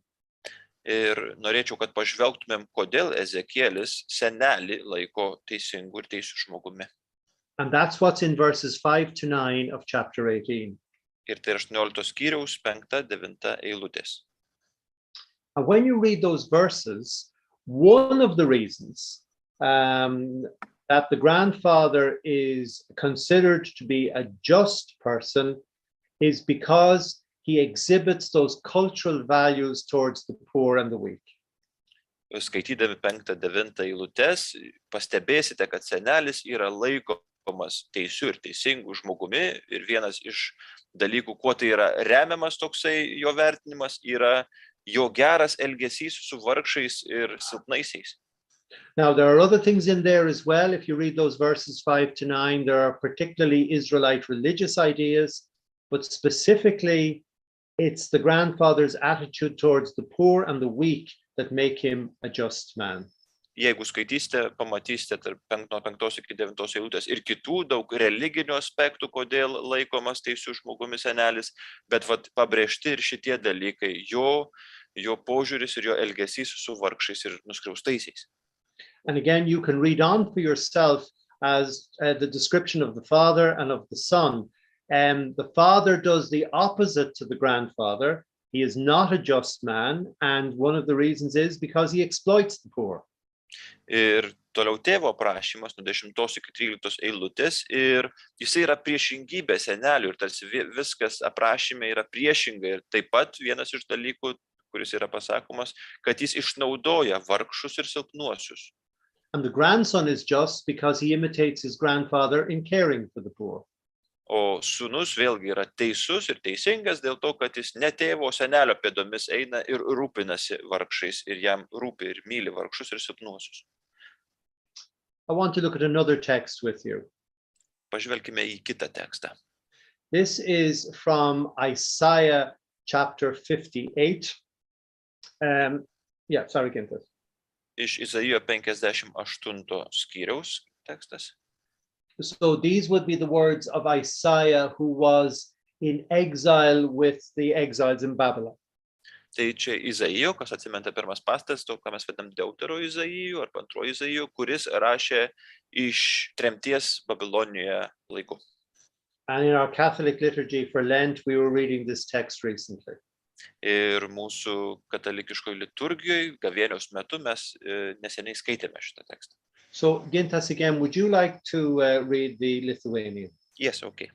Ir norėčiau, kad pažvelgtumėm, kodėl Ezekielis senelį laiko teisingu ir teisiu žmogumi. And that's what's in verses 5 to 9 of chapter 18. Ir tai 18 skyriaus 5-9 eilutės. And when you read those verses, one of the reasons that the grandfather is considered to be a just person is because he exhibits those cultural values towards the poor and the weak. Skaitydami 5-9 eilutės, pastebėsite, kad senelis yra laikomas teisiu ir teisingu žmogumi, ir vienas iš dalykų, kuo tai yra remiamas toksai jo vertinimas, yra jo geras elgesys su vargšais ir silpnaisiais. Now, there are other things in there as well. If you read those verses 5 to 9, there are particularly Israelite religious ideas, but specifically, it's the grandfather's attitude towards the poor and the weak that make him a just man. Jeigu skaitysite, pamatysite nuo 5 iki 9 eilutės ir kitų daug religinių aspektų, kodėl laikomas teisiu žmogumi senelis, bet pabrėžti ir šitie dalykai, jo požiūris ir jo elgesys su vargšais ir nuskriaustaisiais. And again, you can read on for yourself as the description of the father and of the son. The father does the opposite to the grandfather. He is not a just man, and one of the reasons is because he exploits the poor. Ir toliau tėvo aprašymas nuo 10 iki 13 eilutės, ir jisai yra priešingybė senelių, ir tarsi viskas aprašyme yra priešinga, ir taip pat vienas iš dalykų, kuris yra pasakomas, kad jis išnaudoja vargšus ir silpnuosius. And the grandson is just because he imitates his grandfather in caring for the poor. O sūnus vėlgi yra teisus ir teisingas dėl to, kad jis ne tėvo senelio pėdomis eina ir rūpinasi vargšais, ir jam rūpi ir myli vargšus ir silpnuosius. I want to look at another text with you. Pažvelkime į kitą tekstą. This is from Isaiah chapter 58. Gintas. Iš Izaijo 58 skyriaus tekstas. So these would be the words of Isaiah, who was in exile with the exiles in Babylon. Tai čia Izaijo, kas atsimenta pirmas pastas, to, ką mes vadinam deutero Izaijo arba antrojo Izaijo, kuris rašė iš tremties Babilonijoje laikų. And in our Catholic liturgy for Lent, we were reading this text recently. Ir mūsų katalikiškoje liturgijoje gavėnios metu mes neseniai skaitėme šitą tekstą. So, Gintas, again, would you like to read the Lithuanian? Yes, okay.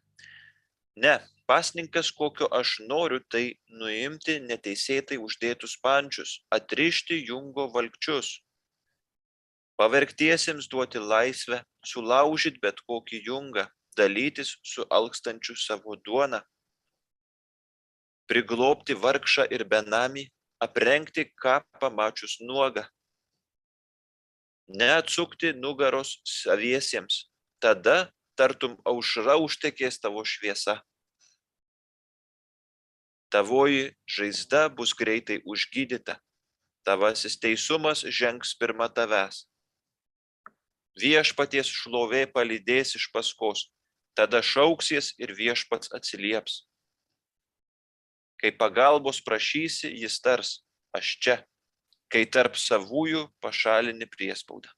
Ne, pasninkas, kokio aš noriu, tai nuimti neteisėtai uždėtus pančius, atrišti jungo valkčius, pavergtiesiems duoti laisvę, sulaužyti bet kokį jungą, dalytis su alkstančiu savo duoną, priglobti vargšą ir benamį, aprengti ką pamačius nuogą, neatsukti nugaros saviesiems, tada tartum aušra užtekės tavo šviesa. Tavoji žaizda bus greitai užgydyta, tavasis teisumas žengs pirma tavęs. Viešpaties šlovė palydės iš paskos, tada šauksies ir viešpats atsilieps. Kai pagalbos prašysi, jis tars, aš čia, kai tarp savųjų pašalini priespaudą.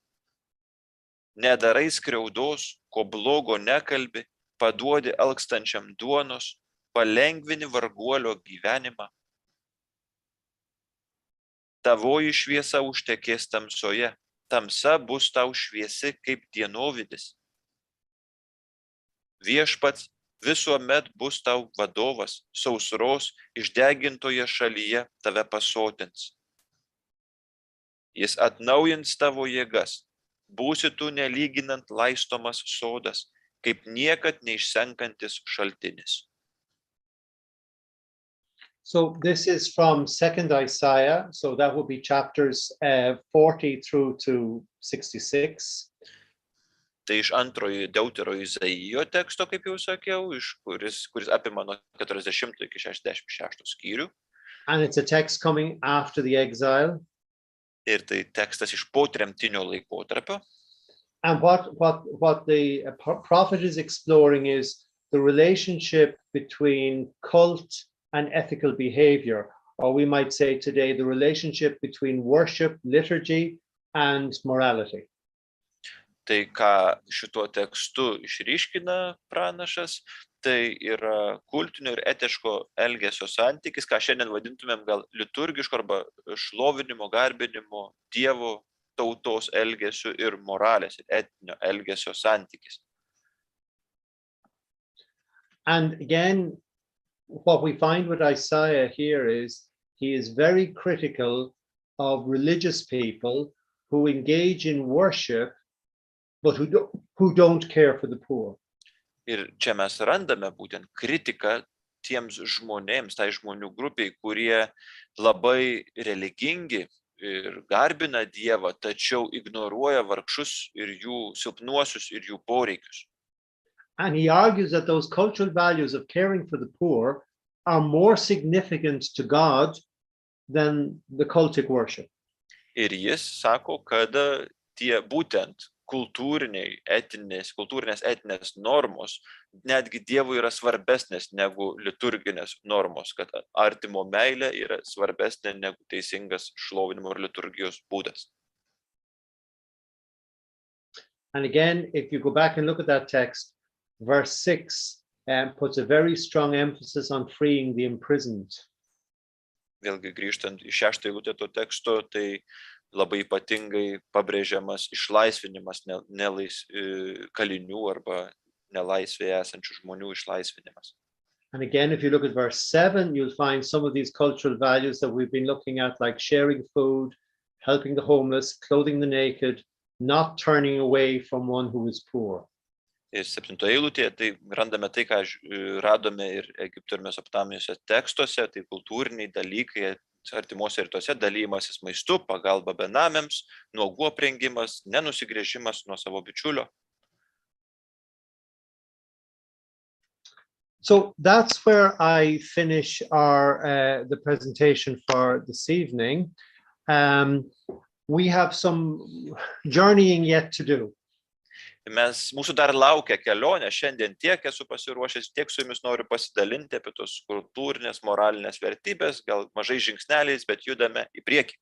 Nedarai skriaudos, ko blogo nekalbi, paduodi alkstančiam duonos, palengvini varguolio gyvenimą. Tavoji šviesa užtekės tamsoje, tamsa bus tau šviesi kaip dienovidis. Viešpats visuomet bus tau vadovas, sausros išdegintoje šalyje tave pasotins. Jis atnaujins tavo jėgas, būsi tu nelyginant laistomas sodas, kaip niekad neišsenkantis šaltinis. So this is from 2nd Isaiah, so that would be chapters 40 through to 66. Tai iš antrojo Deutero Izaijo teksto, kaip jau sakiau, kuris apima nuo 40 iki 66 skyrių. And it's a text coming after the exile. Ir tai tekstas iš potremtinio laikotarpio. And what the prophet is exploring is the relationship between cult and ethical behavior, or we might say today the relationship between worship, liturgy, and morality. Tai ką šituo tekstu išryškina pranašas, tai yra kultinio ir etiško elgesio santykis, ką šiandien vadintumėm gal liturgiško arba šlovinimo, garbinimo, Dievo tautos elgesio ir moralės ir etinio elgesio santykis. And again, what we find with Isaiah here is he is very critical of religious people who engage in worship but who don't care for the poor. Ir čia mes randame būtent kritiką tiems žmonėms, tai žmonių grupiai, kurie labai religingi ir garbina Dievą, tačiau ignoruoja vargšus ir jų silpnuosius ir jų poreikius. And he argues that those cultural values of caring for the poor are more significant to God than the cultic worship. Ir jis sako, kad tie būtent kultūrinės etinės normos netgi Dievui yra svarbesnės negu liturginės normos, kad artimo meilė yra svarbesnė negu teisingas šlovinimo ir liturgijos būdas. And again, if you go back and look at that text, verse 6 puts a very strong emphasis on freeing the imprisoned. Vėlgi grįžtant į 6 eilutę to teksto, tai labai ypatingai pabrėžiamas išlaisvinimas kalinių arba nelaisvėje esančių žmonių išlaisvinimas. And again, if you look at verse 7, you'll find some of these cultural values that we've been looking at, like sharing food, helping the homeless, clothing the naked, not turning away from one who is poor. Ir 7 eilutėje tai randame tai, ką radome ir Egipto ir Mesopotamijos tekstuose, tai kultūriniai dalykai, artimuose rytuose, dalymasis maistu, pagalba benamiams, nuogų aprengimas, nenusigręžimas nuo savo bičiulio. So that's where I finish the presentation for this evening. We have some journeying yet to do. Mūsų dar laukia kelionė, šiandien tiek esu pasiruošęs, tiek su jumis noriu pasidalinti apie tos kultūrinės, moralinės vertybės, gal mažai žingsneliais, bet judame į priekį.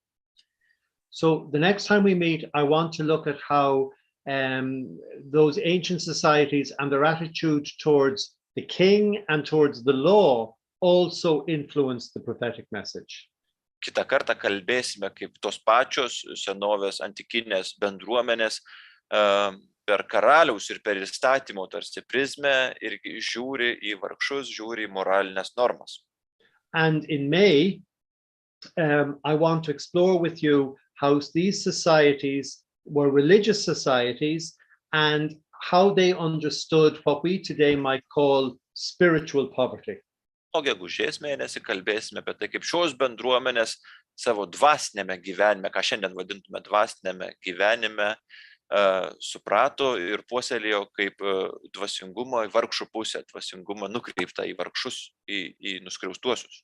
So the next time we meet, I want to look at how those ancient societies and their attitude towards the king and towards the law also influenced the prophetic message. Kitą kartą kalbėsime, kaip tos pačios senovės antikinės bendruomenės per karaliaus ir per įstatymo tarsi prizmę ir žiūri į vargšus, žiūri į moralinės normas. And in May, I want to explore with you how these societies were religious societies and how they understood what we today might call spiritual poverty. O gegužės mėnesį kalbėsime apie tai, kaip šios bendruomenės savo dvasinėme gyvenime, ką šiandien vadintume dvasinėme gyvenime, suprato ir puoselėjo kaip dvasingumo į vargšų pusę, dvasingumą nukreiptą į vargšus, į nuskriaustuosius.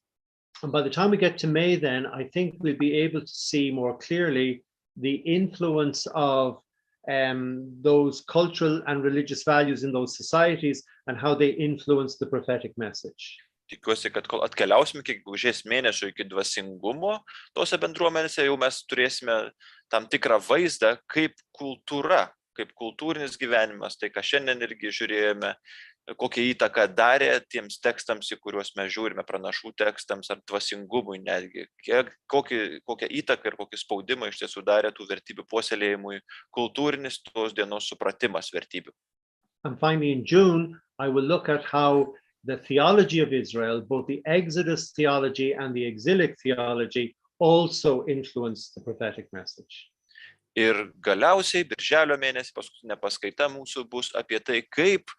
And by the time we get to May, then, I think we'll be able to see more clearly the influence of those cultural and religious values in those societies and how they influence the prophetic message. Tikiuosi, kad kol atkeliausime iki gegužės mėnesio iki dvasingumo, tose bendruomenėse jau mes turėsime tam tikrą vaizdą, kaip kultūra, kaip kultūrinis gyvenimas, tai ką šiandien irgi žiūrėjome, kokią įtaką darė tiems tekstams, į kuriuos mes žiūrime, pranašų tekstams ar dvasingumui netgi, kokią įtaką ir kokį spaudimą iš tiesų darė tų vertybių puoselėjimui kultūrinis tos dienos supratimas vertybių. And finally, in June, I will look at how the theology of Israel, both the Exodus theology and the exilic theology, also influenced the prophetic message. Ir galiausiai, birželio mėnesį paskutinė paskaita mūsų bus apie tai, kaip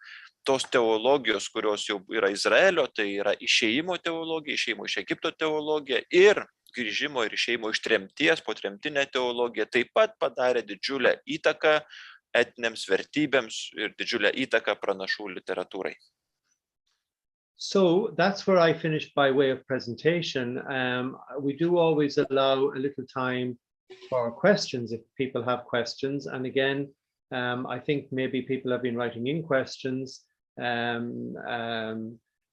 tos teologijos, kurios jau yra Izraelio, tai yra išėjimo teologija, išėjimo iš Egipto teologija ir grįžimo ir išėjimo iš tremties, po tremtinė teologija, taip pat padarė didžiulę įtaką etiniams vertybėms ir didžiulę įtaką pranašų literatūrai. So that's where I finished by way of presentation. We do always allow a little time for questions if people have questions. And again, I think maybe people have been writing in questions.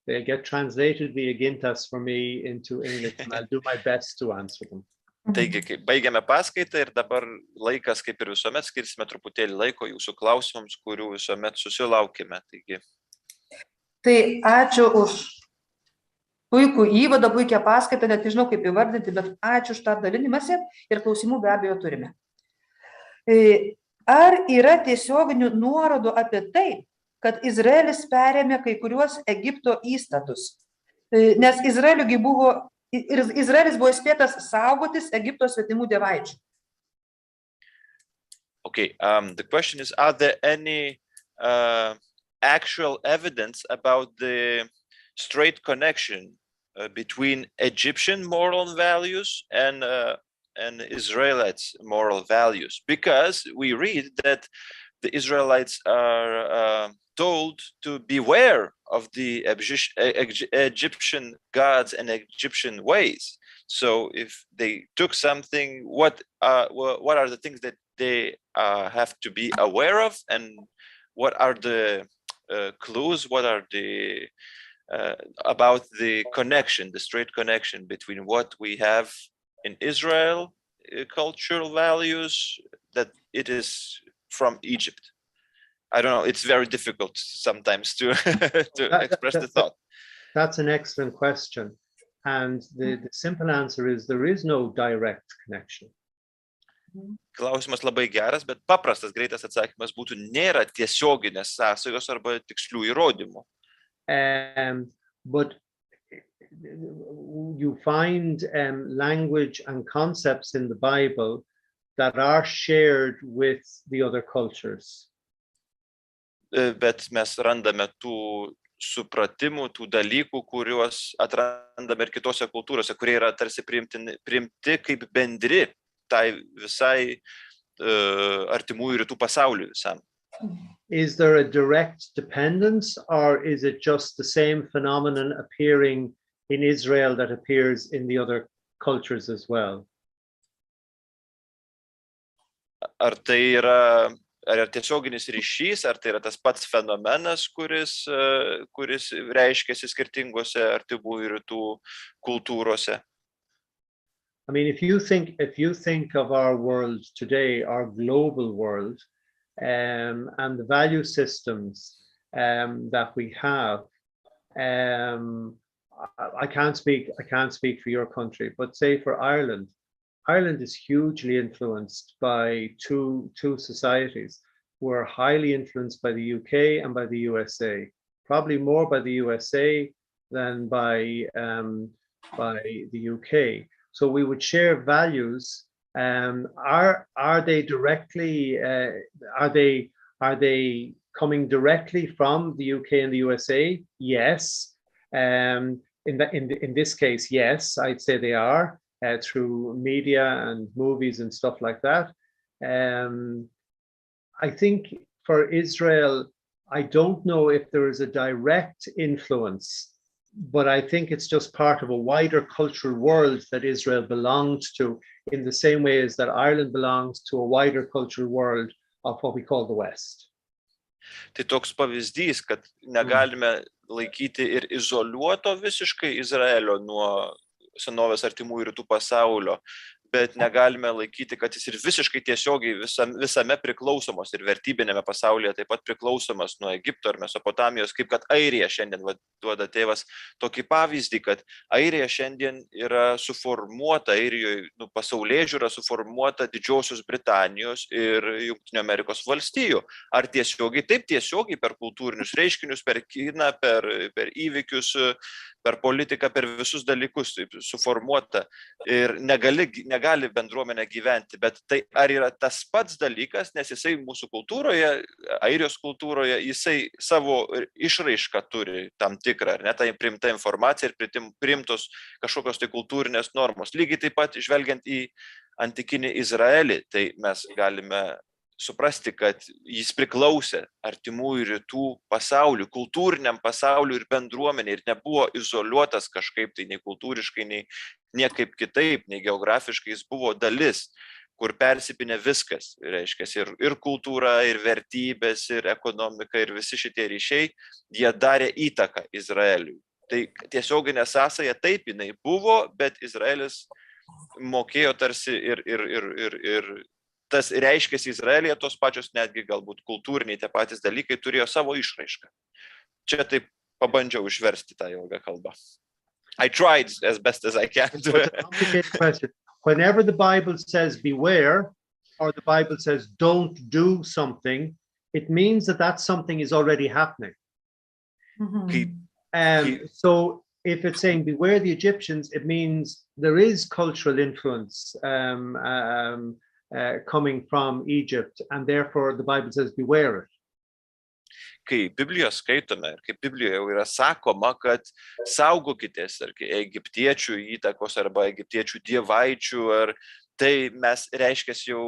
They get translated via Gintas for me into English, and I'll do my best to answer them. Taigi, kai baigiame paskaitą ir dabar laikas, kaip ir visuomet, skirsime truputėlį laiko jūsų klausimams, kurių visuomet susilaukime. Taigi. Tai ačiū už puikų įvadą, puikią paskaitą, net nežinau kaip įvardinti, bet ačiū už tą dalinimąsi ir klausimų be abejo turime. Ar yra tiesioginių nuorodų apie tai, kad Izraelis perėmė kai kuriuos Egipto įstatus? Nes Izraelis buvo įspėtas saugotis Egipto svetimų dievaičių. Okay, the question is, are there any actual evidence about the straight connection between Egyptian moral values and Israelites' moral values? Because we read that the Israelites are told to beware of the Egyptian gods and Egyptian ways. So if they took something, what are the things that they have to be aware of, and what are the clues, what are the about the connection, the straight connection between what we have in Israel, cultural values, that it is from Egypt? I don't know, it's very difficult sometimes to express the thought. That's an excellent question. And the simple answer is there is no direct connection. Klausimas labai geras, bet paprastas, greitas atsakymas būtų nėra tiesioginės sąsajos arba tikslių įrodymų. But you find language and concepts in the Bible that are shared with the other cultures. Bet mes randame tų supratimų, tų dalykų, kuriuos atrandame ir kitose kultūrose, kurie yra tarsi priimti kaip bendri tai visai artimųjų rytų pasauliui visam. Is there a direct dependence, or is it just the same phenomenon appearing in Israel that appears in the other cultures as well? Ar tai yra tiesioginis ryšys, ar tai yra tas pats fenomenas, kuris reiškiasi skirtingose artimųjų rytų kultūrose? I mean, if you think of our world today, our global world, and the value systems that we have, I can't speak for your country, but say for Ireland, Ireland is hugely influenced by two societies who are highly influenced by the UK and by the USA, probably more by the USA than by the UK. So we would share values. Are they directly? Are they coming directly from the UK and the USA? Yes. in this case, yes, I'd say they are through media and movies and stuff like that. I think for Israel, I don't know if there is a direct influence, but I think it's just part of a wider cultural world that Israel belongs to, in the same way as that Ireland belongs to a wider cultural world of what we call the West. Tai toks pavyzdys, kad negalime laikyti ir izoliuoto visiškai Izraelio nuo senovės artimųjų rytų pasaulio, bet negalime laikyti, kad jis ir visiškai tiesiogiai visame priklausomas ir vertybinėme pasaulyje taip pat priklausomas nuo Egipto ar Mesopotamijos, kaip kad Airija šiandien duoda tėvas tokį pavyzdį, kad Airija šiandien yra suformuota, Airijoje pasaulėžiūra suformuota Didžiosios Britanijos ir Jungtinių Amerikos valstijų. Ar tiesiogiai? Taip tiesiogiai per kultūrinius reiškinius, per kiną, per įvykius, per politiką, per visus dalykus suformuota ir negali bendruomenė gyventi, bet tai ar yra tas pats dalykas, nes jisai mūsų kultūroje, Airijos kultūroje, jisai savo išraišką turi tam tikrą, ar ne, tai priimta informacija ir priimtos kažkokios tai kultūrinės normos. Lygiai taip pat žvelgiant į antikinį Izraelį, tai mes galime suprasti, kad jis priklausė artimųjų rytų pasauliu, kultūriniam pasauliu ir bendruomenė ir nebuvo izoliuotas kažkaip tai nei kultūriškai, nei niekaip kitaip, nei geografiškai, jis buvo dalis, kur persipinė viskas, reiškia, ir kultūra, ir vertybės, ir ekonomika, ir visi šitie ryšiai, jie darė įtaką Izraeliui. Tai tiesioginė sąsaja taip jinai buvo, bet Izraelis mokėjo tarsi ir tas reiškėsi Izraelyje, tos pačios netgi galbūt kultūriniai tie patys dalykai turėjo savo išraišką. Čia taip pabandžiau išversti tą ilgą kalbą. I tried as best as I can. Whenever the Bible says beware, or the Bible says don't do something, it means that something is already happening. So if it's saying beware the Egyptians, it means there is cultural influence coming from Egypt, and therefore the Bible says beware it. Kai Biblijos skaitome ir kaip Biblijoje jau yra sakoma, kad saugokitės egiptiečių įtakos arba egiptiečių dievaičių, ar tai mes reiškia jau,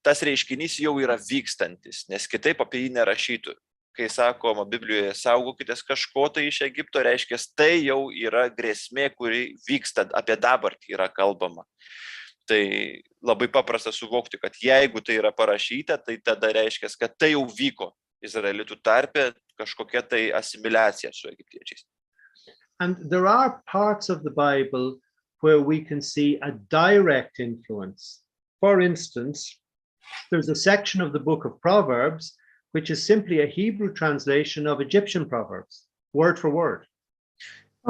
tas reiškinys jau yra vykstantis, nes kitaip apie jį nerašytų. Kai sakoma Biblijoje saugokitės kažko tai iš Egipto, reiškia tai jau yra grėsmė, kuri vyksta, apie dabartį yra kalbama. Tai labai paprasta suvokti, kad jeigu tai yra parašyta, tai tada reiškia, kad tai jau vyko izraelitų tarpe kažkokia tai asimiliacija su egiptiečiais. And there are parts of the Bible where we can see a direct influence. For instance, there's a section of the book of Proverbs which is simply a Hebrew translation of Egyptian proverbs, word for word.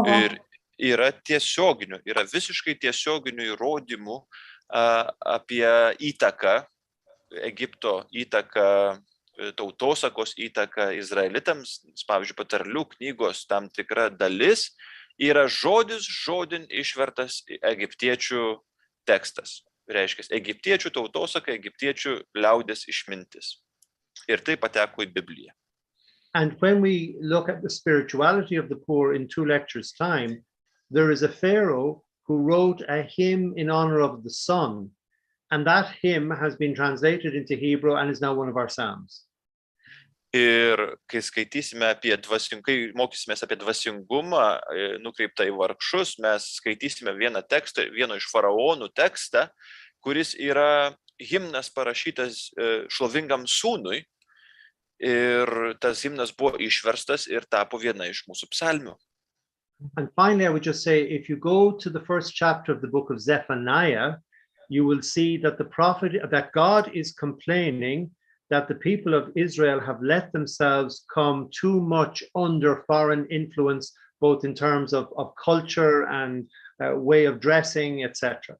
Ir yra tiesioginių, yra visiškai tiesioginių įrodymų apie įtaką, Egipto įtaką, tautosakos įtaką izraelitams, pavyzdžiui, patarlių knygos tam tikra dalis yra žodis žodin išvertas egiptiečių tekstas. Reiškia, egiptiečių tautosaka, egiptiečių liaudės išmintis. Ir tai pateko į Bibliją. And when we look at the spirituality of the poor in 2 lectures' time, there is a Pharaoh who wrote a hymn in honor of the sun, and that hymn has been translated into Hebrew and is now one of our psalms. Ir kai skaitysime apie kai mokysimės apie dvasingumą nukreiptą į vargšus, mes skaitysime vieną tekstą, vieno iš faraonų tekstą, kuris yra himnas parašytas šlovingam sūnui, ir tas himnas buvo išverstas ir tapo viena iš mūsų psalmių. And finally, I would just say, if you go to the first chapter of the book of Zephaniah, you will see that that God is complaining that the people of Israel have let themselves come too much under foreign influence, both in terms of culture and way of dressing, etc.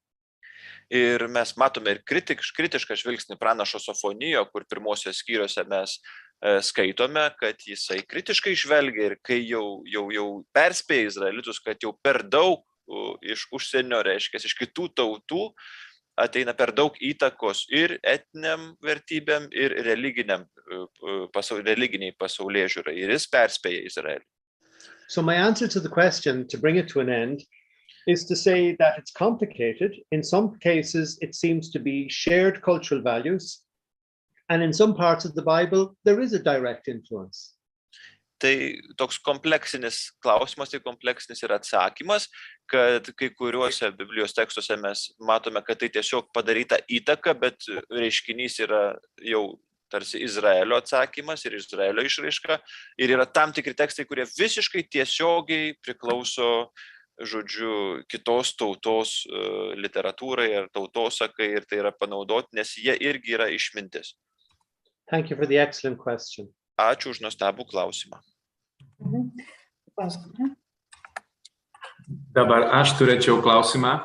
Ir mes matome ir kritišką žvilgsnį pranašo Sofonijo, kur pirmosios skyriuose mes skaitome, kad jisai kritiškai žvelgia ir kai jau perspėja izraelitus, kad jau per daug iš užsienio, reiškia, iš kitų tautų ateina per daug įtakos ir etiniam vertybėm, ir religiniai pasaulėžiūrai. Ir jis perspėja Izraelį. So my answer to the question, to bring it to an end, is to say that it's complicated. In some cases, it seems to be shared cultural values. And in some parts of the Bible, there is a direct influence. Tai toks kompleksinis klausimas, tai kompleksinis yra atsakymas, kad kai kuriuose Biblijos tekstuose mes matome, kad tai tiesiog padaryta įtaka, bet reiškinys yra jau tarsi Izraelio atsakymas ir Izraelio išraiška. Ir yra tam tikri tekstai, kurie visiškai tiesiogiai priklauso, žodžiu, kitos tautos literatūrai ar tautosakai, ir tai yra panaudoti, nes jie irgi yra išmintis. Thank you for the excellent question. Ačiū už nuostabų klausimą. Dabar aš turėčiau klausimą.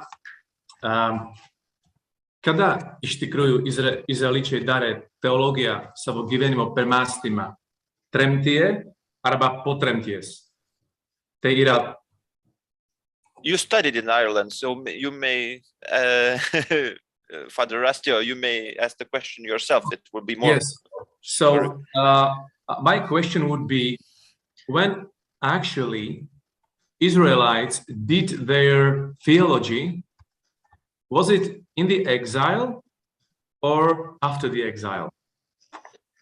Kada iš tikrųjų izraeličiai darė teologiją savo gyvenimo permąstymą? Tremtyje arba po tremties? Tai yra... You studied in Ireland, so you may... Father Rastio, you may ask the question yourself. It would be more... Yes. So my question would be, when actually Israelites did their theology, was it in the exile or after the exile?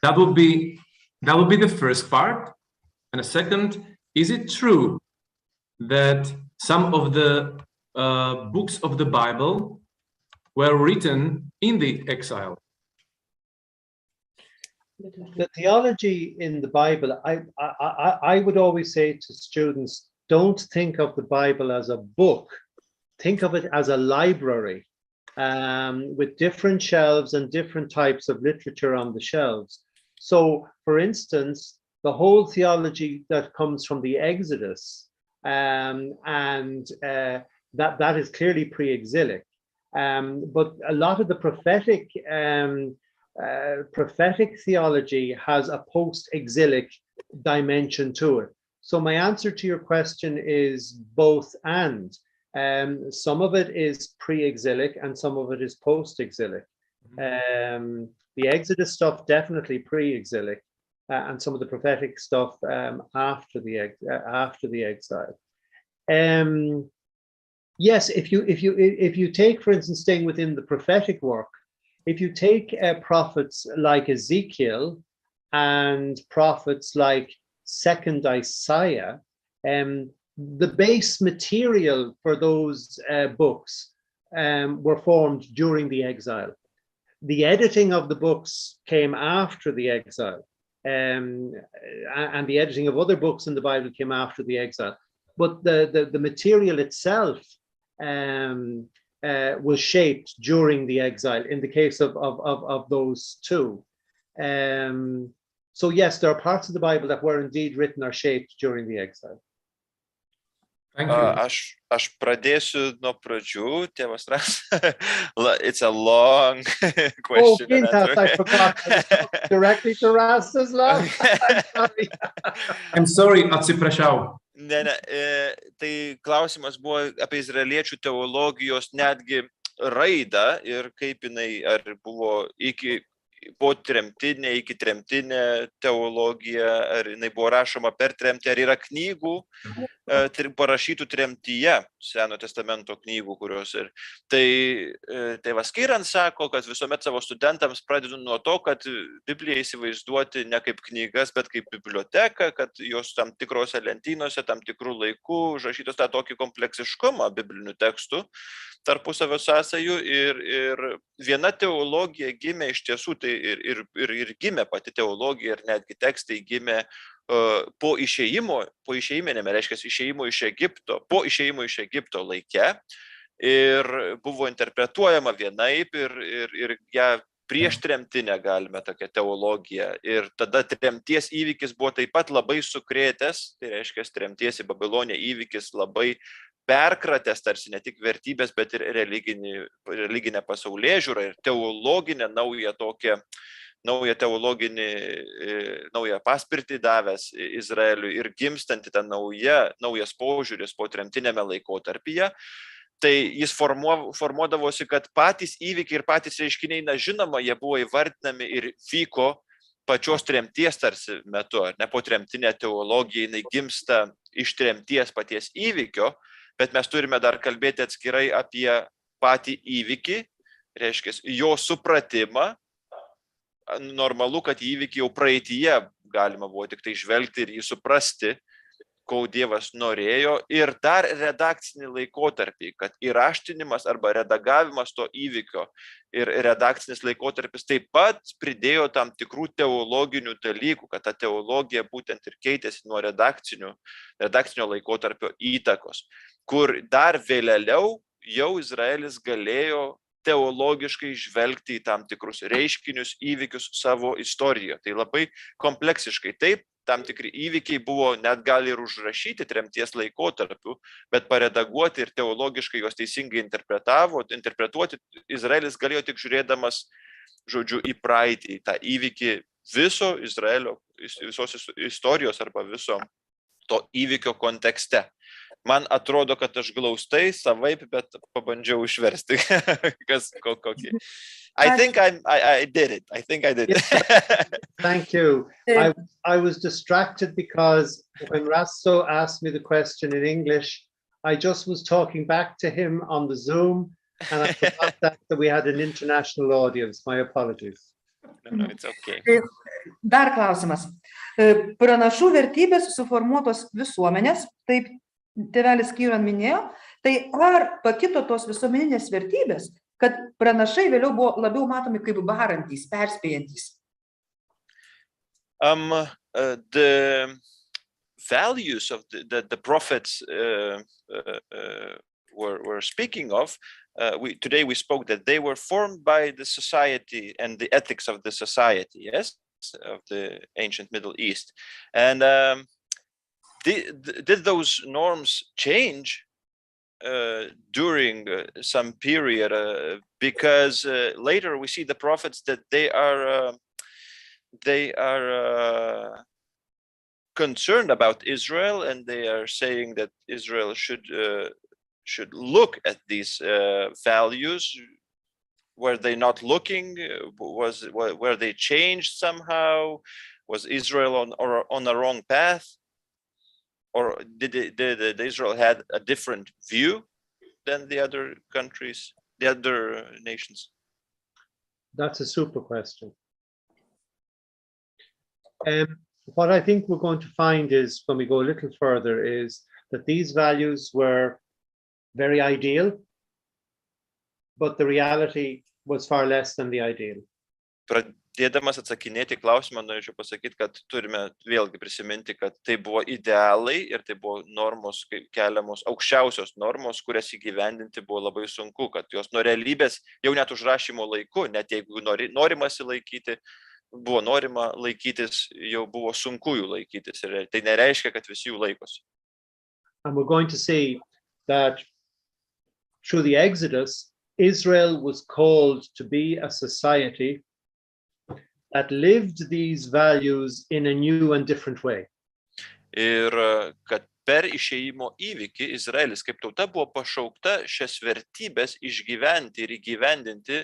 That would be the first part. And the second, is it true that some of the books of the Bible were written in the exile? The theology in the Bible, I would always say to students, don't think of the Bible as a book. Think of it as a library with different shelves and different types of literature on the shelves. So, for instance, the whole theology that comes from the Exodus, that is clearly pre-exilic. But a lot of the prophetic theology has a post-exilic dimension to it. So my answer to your question is both and. Some of it is pre-exilic and some of it is post-exilic. The Exodus stuff definitely pre-exilic, and some of the prophetic stuff after the exile. Yes, if you take, for instance, staying within the prophetic work, if you take prophets like Ezekiel and prophets like 2nd Isaiah, the base material for those books were formed during the exile. The editing of the books came after the exile, and the editing of other books in the Bible came after the exile. But the material itself was shaped during the exile in the case of those two. So yes, there are parts of the Bible that were indeed written or shaped during the exile. Thank you. Aš pradėsiu nuo pradžių, tėvas Ras. It's a long question. Oh, Gintas, I forgot. Directly to Ras's love. I'm sorry, atsiprašau. Ne, tai klausimas buvo apie izraeliečių teologijos netgi raidą ir kaip jinai, ar buvo po tremtinė, iki tremtinė teologija, ar jinai buvo rašoma per tremtį, ar yra knygų parašytų tremtyje, Seno testamento knygų, kurios ir... Tai tėvas Ciarán sako, kad visuomet savo studentams pradedu nuo to, kad Bibliją įsivaizduoti ne kaip knygas, bet kaip biblioteką, kad jos tam tikrose lentynose, tam tikrų laikų užrašytos tą tokį kompleksiškumą biblinių tekstų, tarpusavio sąsajų, ir viena teologija gimė iš tiesų, tai ir gimė pati teologija, ir netgi tekstai gimė po išėjiminėme, reiškia, išėjimo iš Egipto laike, ir buvo interpretuojama vienaip, ir ją prieš tremtinę galime tokią teologiją, ir tada tremties įvykis buvo taip pat labai sukrėtęs, tai reiškia, tremties į Babiloniją įvykis labai perkratęs tarsi ne tik vertybės, bet ir religinę pasaulėžiūrą ir teologinę naują paspirtį davęs Izraeliui ir gimstanti tą naujas požiūris po tremtinėme laikotarpyje. Tai jis formuodavosi, kad patys įvykiai ir patys reiškiniai, žinoma, jie buvo įvardinami ir vyko pačios tremties tarsi metu, ar ne, po tremtinė teologija, jinai gimsta iš tremties paties įvykio, bet mes turime dar kalbėti atskirai apie patį įvykį, reiškia, jo supratimą. Normalu, kad įvykį jau praeityje galima buvo tik tai žvelgti ir jį suprasti, ko Dievas norėjo, ir dar redakcinį laikotarpį, kad įraštinimas arba redagavimas to įvykio ir redakcinis laikotarpis taip pat pridėjo tam tikrų teologinių dalykų, kad ta teologija būtent ir keitėsi nuo redakcinio laikotarpio įtakos, kur dar vėliau jau Izraelis galėjo teologiškai žvelgti į tam tikrus reiškinius, įvykius savo istorijoje. Tai labai kompleksiškai. Taip, tam tikri įvykiai buvo net gali ir užrašyti tremties laikotarpiu, bet paredaguoti ir teologiškai juos teisingai interpretuoti Izraelis galėjo tik žiūrėdamas, žodžiu, į praeitį, tą įvykį viso Izraelio, visos istorijos arba viso to įvykio kontekste. Man atrodo, kad aš glaustai savaip, bet pabandžiau išversti. Kokį. I think I did it. I think I did it. Thank you. I was distracted because when Rasto asked me the question in English, I just was talking back to him on the Zoom, and I forgot that we had an international audience. My apologies. No, it's okay. Dar klausimas. Pranašų vertybės suformuotos visuomenės, taip tėvelis Ciarán minėjo, tai ar pakito tos visuomeninės vertybės, kad pranašai vėliau buvo labiau matomi kaip barantys, perspėjantys? The values of the prophets were speaking of, today we spoke that they were formed by the society and the ethics of the society, yes, of the ancient Middle East. And did those norms change during some period? Because later we see the prophets that they are concerned about Israel, and they are saying that Israel should look at these values. Were they not looking? Were they changed somehow? Was Israel on the wrong path? Or did Israel had a different view than the other countries, the other nations? That's a super question. What I think we're going to find is, when we go a little further, is that these values were very ideal, but the reality was far less than the ideal. Pradėdamas atsakinėti klausimą, norėčiau pasakyti, kad turime vėlgi prisiminti, kad tai buvo idealai ir tai buvo normos keliamos, aukščiausios normos, kurias įgyvendinti buvo labai sunku, kad jos nuo realybės jau net užrašymo laiku, net jeigu norimasi laikyti, buvo norima laikytis, jau buvo sunku jų laikytis. Ir tai nereiškia, kad visi jų laikosi. And we're going to see that through the Exodus, Israel was called to be a society that lived these values in a new and different way. Ir kad per išėjimo įvykį Izraelis kaip tauta buvo pašaukta šias vertybės išgyventi ir įgyvendinti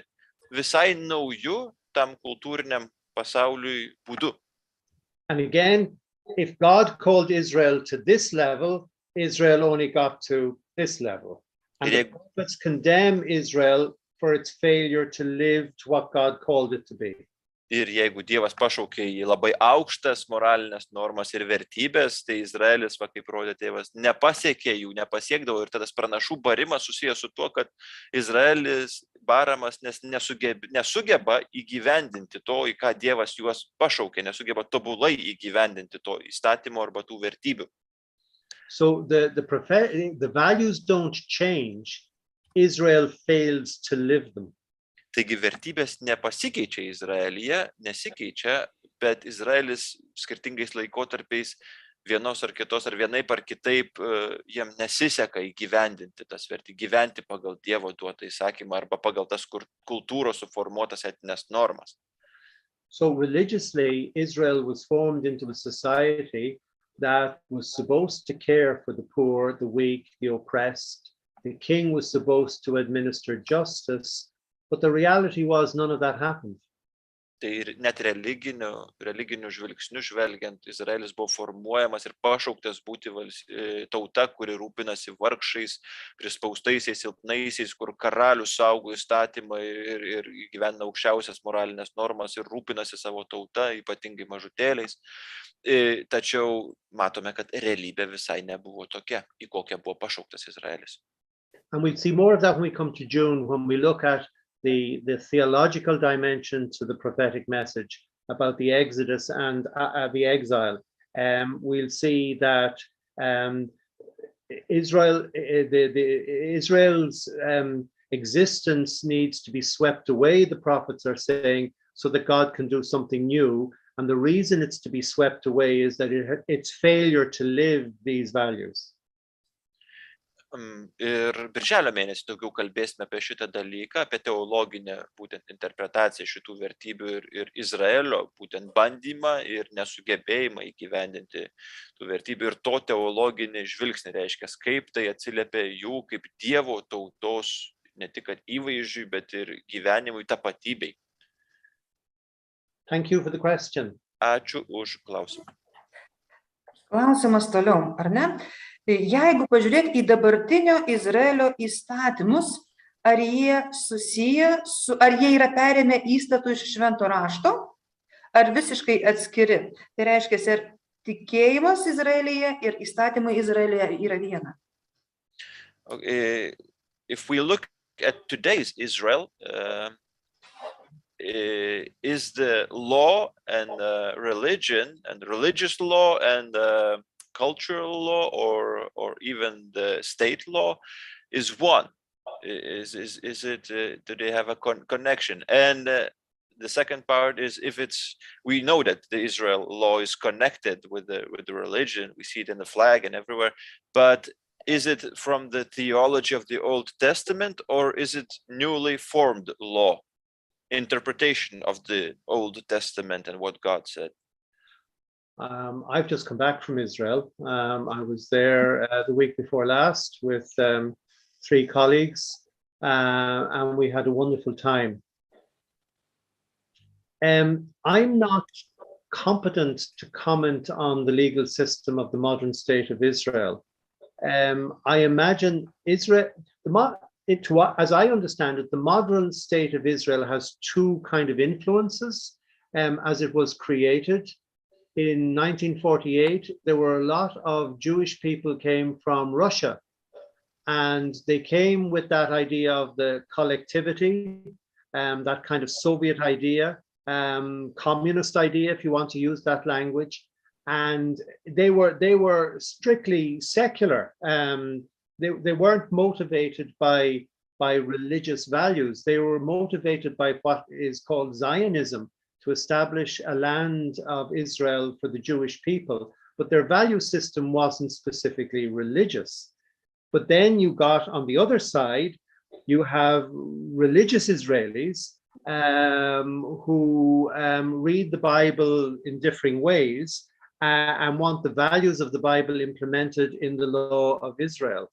visai naujų tam kultūriniam pasauliui būdu. And again, if God called Israel to this level, Israel only got to this level. And the prophets condemn Israel for its failure to live to what God called it to be. Ir jeigu Dievas pašaukė į labai aukštas moralinės normas ir vertybės, tai Izraelis, kaip rodė tėvas, nepasiekė jų, nepasiekdavo. Ir tada pranašų barimas susijęs su tuo, kad Izraelis baramas nesugeba įgyvendinti to, į ką Dievas juos pašaukė, nesugeba tobulai įgyvendinti to įstatymo arba tų vertybių. So the values don't change. Israel fails to live them. Taigi vertybės nepasikeičia Izraelyje, nesikeičia, bet Izraelis skirtingais laikotarpiais vienos ar kitos ar vienaip ar kitaip jiem nesiseka įgyvendinti tas gyventi pagal Dievo duotą įsakymą arba pagal tas kultūros suformuotas etinės normas. So religiously, Israel was formed into a society that was supposed to care for the poor, the weak, the oppressed. The king was supposed to administer justice. But the reality was none of that happened. tai ir net religiniu žvilgsniu žvelgiant, Izraelis buvo formuojamas ir pašauktas būti tauta, kuri rūpinasi vargšais, prispaustaisiais, silpnaisiais, kur karalius saugo įstatymą ir gyvena aukščiausias moralinės normas ir rūpinasi savo tauta, ypatingai mažutėliais. Tačiau matome, kad realybė visai nebuvo tokia, į kokią buvo pašauktas Izraelis. And we'll see more of that when we come to June, when we look at the theological dimension to the prophetic message about the Exodus and the exile. We'll see that Israel's existence needs to be swept away, the prophets are saying, so that God can do something new. And the reason it's to be swept away is that its failure to live these values. Ir birželio mėnesį daugiau kalbėsime apie šitą dalyką, apie teologinę būtent interpretaciją šitų vertybių ir Izraelio būtent bandymą ir nesugebėjimą įgyvendinti tų vertybių ir to teologinį žvilgsnį, reiškia, kaip tai atsiliepia jų kaip Dievo tautos ne tik įvaizdžiui, bet ir gyvenimui, tapatybei. Thank you for the question. Ačiū už klausimą. Klausimas toliau, ar ne? Jeigu pažiūrėt į dabartinio Izraelio įstatymus, ar jie susiję ar jie yra perėmę įstatų iš švento rašto, ar visiškai atskiri? Tai reiškia, ar tikėjimas Izraelyje ir įstatymai Izraelyje yra viena? If we look at today's Israel, is the law and religion and religious law and cultural law or even the state law is one? Is it do they have a connection? And the second part is if we know that the Israel law is connected with the religion, we see it in the flag and everywhere, but is it from the theology of the Old Testament or is it newly formed law, interpretation of the Old Testament and what God said? I've just come back from Israel. I was there the week before last with 3 colleagues, and we had a wonderful time. I'm not competent to comment on the legal system of the modern state of Israel. I imagine Israel, as I understand it, the modern state of Israel has 2 kind of influences as it was created. In 1948, there were a lot of Jewish people came from Russia, and they came with that idea of the collectivity, that kind of Soviet idea, communist idea, if you want to use that language. And they were strictly secular. They weren't motivated by religious values. They were motivated by what is called Zionism, to establish a land of Israel for the Jewish people, but their value system wasn't specifically religious. But then you got, on the other side, you have religious Israelis who read the Bible in differing ways and want the values of the Bible implemented in the law of Israel.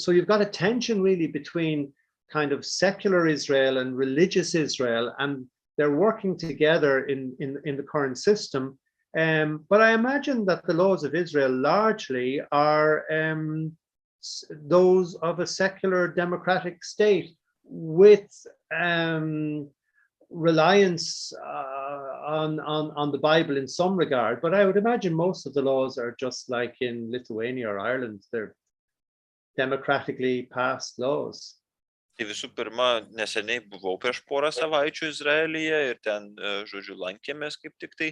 So you've got a tension really between kind of secular Israel and religious Israel, and they're working together in the current system. But I imagine that the laws of Israel largely are those of a secular democratic state with reliance on the Bible in some regard. But I would imagine most of the laws are just like in Lithuania or Ireland. They're democratically passed laws. Tai visų pirma, neseniai buvau prieš porą savaičių Izraelyje ir ten, žodžiu, lankėmės kaip tik tai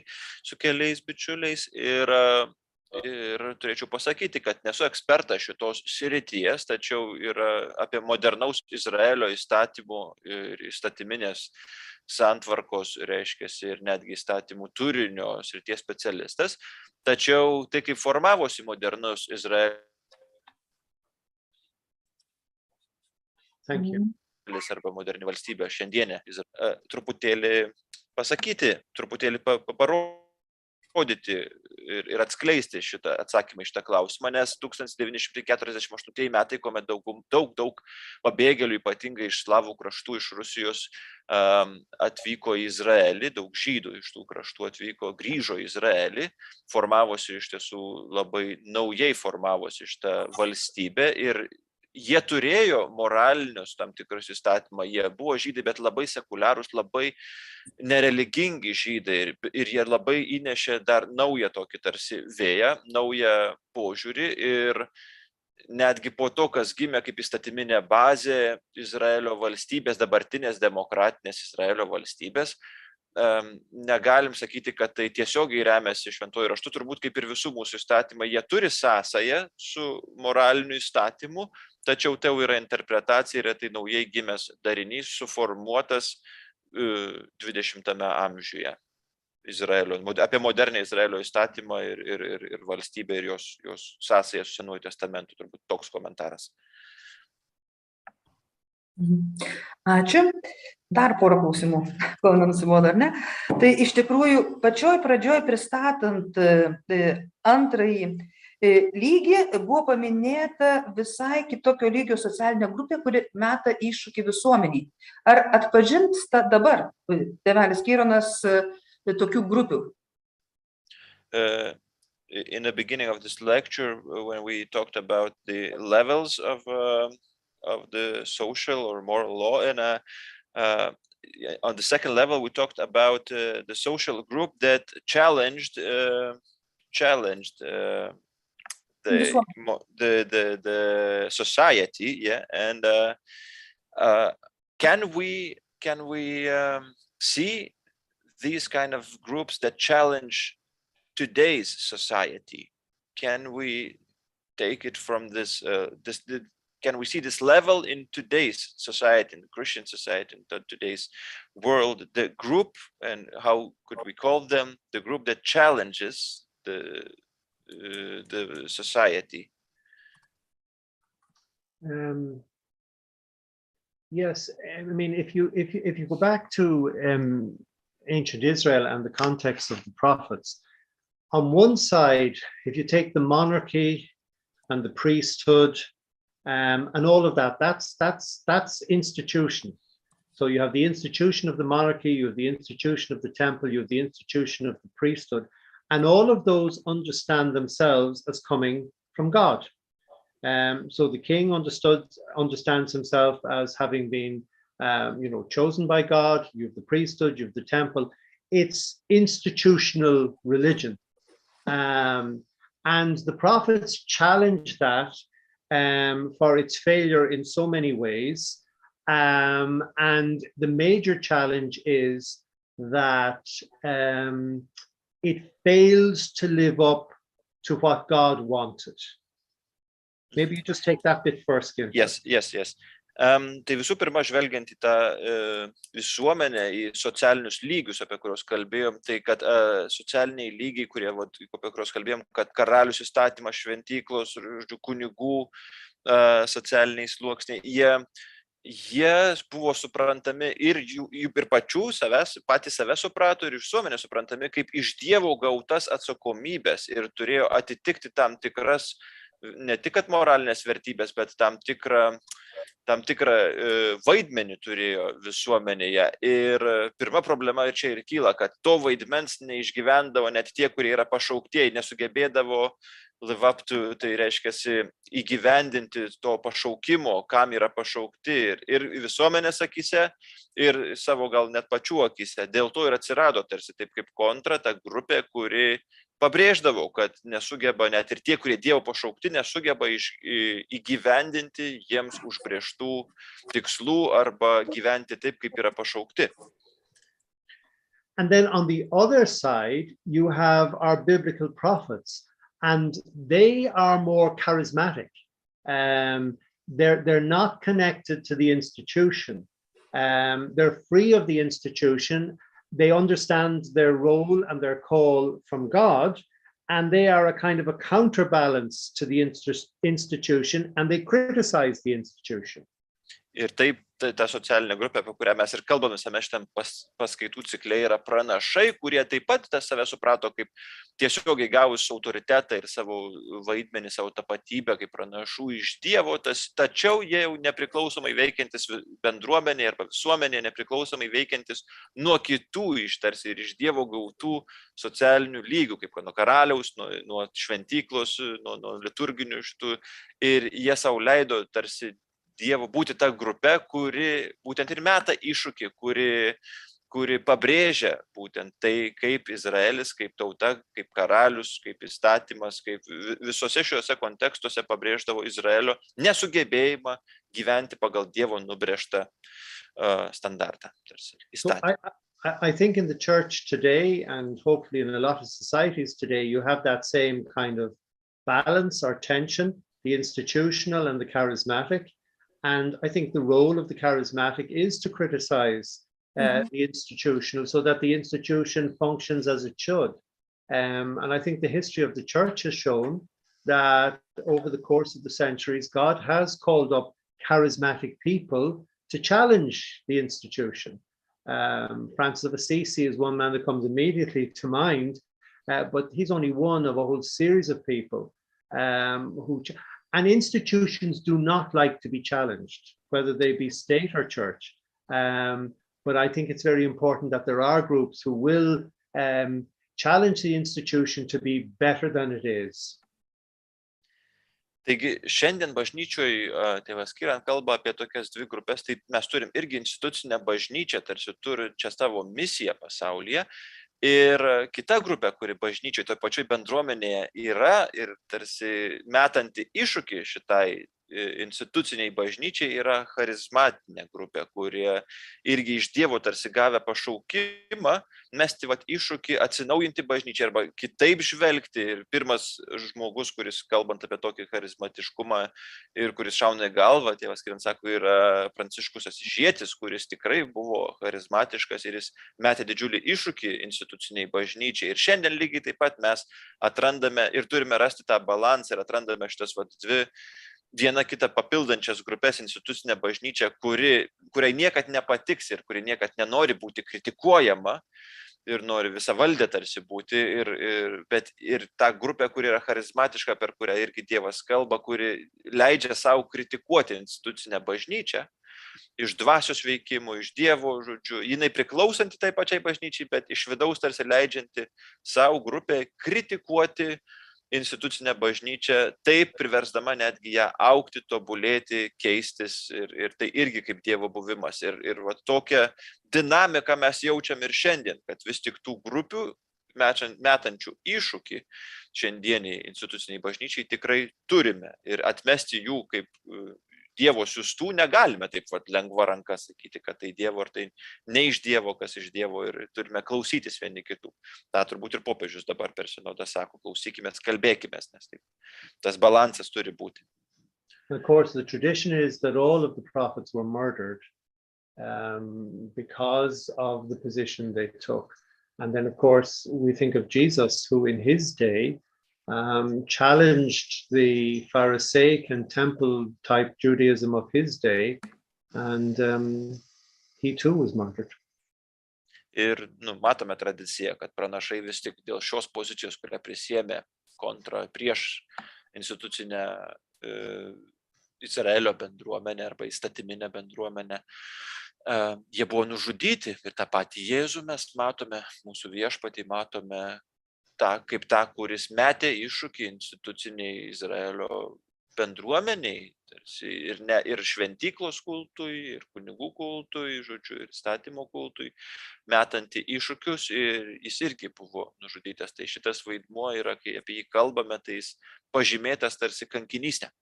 su keliais bičiuliais ir turėčiau pasakyti, kad nesu ekspertas šitos srities, tačiau yra apie modernaus Izraelio įstatymų ir įstatyminės santvarkos, reiškiasi, ir netgi įstatymų turinio srities specialistas. Tačiau tai kaip formavosi modernus Izraelis arba moderni valstybė šiandienė, truputėlį pasakyti, truputėlį parodyti, parodyti ir atskleisti šitą atsakymą į šitą klausimą, nes 1948 metai, kuomet daug pabėgėlių, ypatingai iš slavų kraštų, iš Rusijos, atvyko į Izraelį, daug žydų iš tų kraštų atvyko, grįžo į Izraelį, formavosi iš tiesų labai naujai formavosi šitą valstybę ir jie turėjo moralinius tam tikrus įstatymą, jie buvo žydai, bet labai sekuliarūs, labai nereligingi žydai ir jie labai įnešė dar naują tokį tarsi vėją, naują požiūrį ir netgi po to, kas gimė kaip įstatyminė bazė Izraelio valstybės, dabartinės demokratinės Izraelio valstybės, negalim sakyti, kad tai tiesiogiai remiasi šventuoju raštu, turbūt kaip ir visų mūsų įstatymai, jie turi sąsają su moraliniu įstatymu, tačiau tai yra interpretacija ir tai naujai gimęs darinys, suformuotas 20 amžiuje Izraelio, apie modernę Izraelio įstatymą ir valstybę ir jos sąsają su Senuoju testamentu, turbūt toks komentaras. Ačiū. Dar porą klausimų, kol nenusibodo, ar ne? Tai iš tikrųjų, pačioj pradžioj pristatant antrąjį lygį, buvo paminėta visai kitokio lygio socialinė grupė, kuri meta iššūkį visuomeniai. Ar atpažinsta dabar, tėvelis Ciaranas, tokių grupių? In the beginning of this lecture, when we talked about the levels of the social or moral law, and on the second level, we talked about the social group that challenged the society, yeah. And can we see these kind of groups that challenge today's society? Can we take it from this? Can we see this level in today's society, in the Christian society, in today's world, the group, and how could we call them, the group that challenges the society? Yes, I mean, if you go back to ancient Israel and the context of the prophets, on one side, if you take the monarchy and the priesthood, and all of that, that's institution. So you have the institution of the monarchy, you have the institution of the temple, you have the institution of the priesthood, and all of those understand themselves as coming from God. So the king understands himself as having been, chosen by God. You have the priesthood, you have the temple. It's institutional religion, and the prophets challenge that. For its failure in so many ways. And the major challenge is that it fails to live up to what God wanted. Maybe you just take that bit first, Gil. Yes. Tai visų pirma, žvelgiant į tą visuomenę, į socialinius lygius, apie kuriuos kalbėjom, tai kad socialiniai lygiai, apie kuriuos kalbėjom, kad karalius įstatymas, šventyklos, kunigų socialiniai sluoksniai, jie buvo suprantami ir pačių patys save suprato ir visuomenė suprantami kaip iš Dievo gautas atsakomybės ir turėjo atitikti tam tikras, ne tik kad moralinės vertybės, bet tam tikrą vaidmenį turėjo visuomenėje. Ir pirma problema čia ir kyla, kad to vaidmens neišgyvendavo net tie, kurie yra pašauktieji, nesugebėdavo live up to, tai reiškiasi įgyvendinti to pašaukimo, kam yra pašaukti ir visuomenės akyse, ir savo gal net pačių akyse. Dėl to ir atsirado tarsi taip kaip kontra ta grupė, kuri pabrėždavo, kad nesugeba net ir tie, kurie Dievo pašaukti, nesugeba įgyvendinti jiems užbrėžtų tikslų arba gyventi taip, kaip yra pašaukti. And then on the other side, you have our biblical prophets, and they are more charismatic. They're not connected to the institution. They're free of the institution. They understand their role and their call from God, and they are a kind of a counterbalance to the institution, and they criticize the institution. Ir taip, ta socialinė grupė, apie kurią mes ir kalbame visame šitam paskaitų cikle, yra pranašai, kurie taip pat save suprato kaip tiesiogiai gavus autoritetą ir savo vaidmenį, savo tapatybę kaip pranašų iš Dievo, tačiau jie jau nepriklausomai veikiantis bendruomenė arba visuomenė, nepriklausomai veikiantis nuo kitų tarsi ir iš Dievo gautų socialinių lygių, kaip nuo karaliaus, nuo šventyklos, nuo liturginių šitų. Ir jie sau leido tarsi Dievo būti ta grupė, kuri būtent ir meta iššūkį, kuri pabrėžia būtent tai, kaip Izraelis, kaip tauta, kaip karalius, kaip įstatymas, kaip visose šiuose kontekstuose pabrėždavo Izraelio nesugebėjimą gyventi pagal Dievo nubrėžtą standartą. I think in the church today, and hopefully in a lot of societies today, you have that same kind of balance or tension, the institutional and the charismatic. And I think the role of the charismatic is to criticize the institutional so that the institution functions as it should. And I think the history of the church has shown that over the course of the centuries, God has called up charismatic people to challenge the institution. Francis of Assisi is one man that comes immediately to mind, but he's only one of a whole series of people and institutions do not like to be challenged, whether they be state or church. But I think it's very important that there are groups who will challenge the institution to be better than it is. Taigi šiandien bažnyčioje tėvas Ciarán kalba apie tokias dvi grupės, tai mes turim irgi institucinę bažnyčią, tarsi turi čia savo misiją pasaulyje, ir kita grupė, kuri bažnyčioje, toj pačioj bendruomenėje yra ir tarsi metanti iššūkį šitai instituciniai bažnyčiai, yra charizmatinė grupė, kurie irgi iš Dievo tarsi gavę pašaukimą mesti iššūkį atsinaujinti bažnyčią arba kitaip žvelgti. Ir pirmas žmogus, kuris kalbant apie tokį charizmatiškumą ir kuris šauna į galvą, tėvas Ciarán sako, yra Pranciškus Asyžietis, kuris tikrai buvo charizmatiškas ir jis metė didžiulį iššūkį instituciniai bažnyčiai. Ir šiandien lygiai taip pat mes atrandame ir turime rasti tą balansą ir atrandame šitas dvi viena kitą papildančias grupės institucinę bažnyčią, kuriai niekad nepatiks ir kuri niekad nenori būti kritikuojama ir nori visą valdę tarsi būti, bet ir ta grupė, kuri yra charizmatiška, per kurią irgi Dievas kalba, kuri leidžia savo kritikuoti institucinę bažnyčią iš dvasios veikimų, iš Dievo žodžių, jinai priklausanti tai pačiai bažnyčiai, bet iš vidaus tarsi leidžianti savo grupę kritikuoti institucinę bažnyčią, taip priversdama netgi ją augti, tobulėti, keistis ir tai irgi kaip Dievo buvimas. Ir tokią dinamiką mes jaučiam ir šiandien, kad vis tik tų grupių metančių iššūkį šiandieniai instituciniai bažnyčiai tikrai turime ir atmesti jų kaip Dievo siųstų negalime taip lengva ranka sakyti, kad tai Dievo ar tai ne iš Dievo, kas iš Dievo, ir turime klausytis vieni kitų. Ta turbūt ir popiežius dabar per sinodą sako, klausykimės, kalbėkimės, nes taip, tas balansas turi būti. Of course, the tradition is that all of the prophets were murdered because of the position they took. And then, of course, we think of Jesus, who in his day challenged the Pharisaic and temple-type Judaism of his day, and he too was murdered. Ir matome tradiciją, kad pranašai vis tik dėl šios pozicijos, kurią prisėmė prieš institucinę Izraelio bendruomenę arba įstatyminę bendruomenę, jie buvo nužudyti. Ir tą patį Jėzų mes matome, mūsų viešpatį matome kaip tą, kuris metė iššūkį instituciniai Izraelio bendruomeniai, ir šventyklos kultui, ir kunigų kultui, žodžiu, ir įstatymo kultui, metanti iššūkius, ir jis irgi buvo nužudytas. Tai šitas vaidmuo yra, kai apie jį kalbame, tai jis pažymėtas tarsi kankinystė.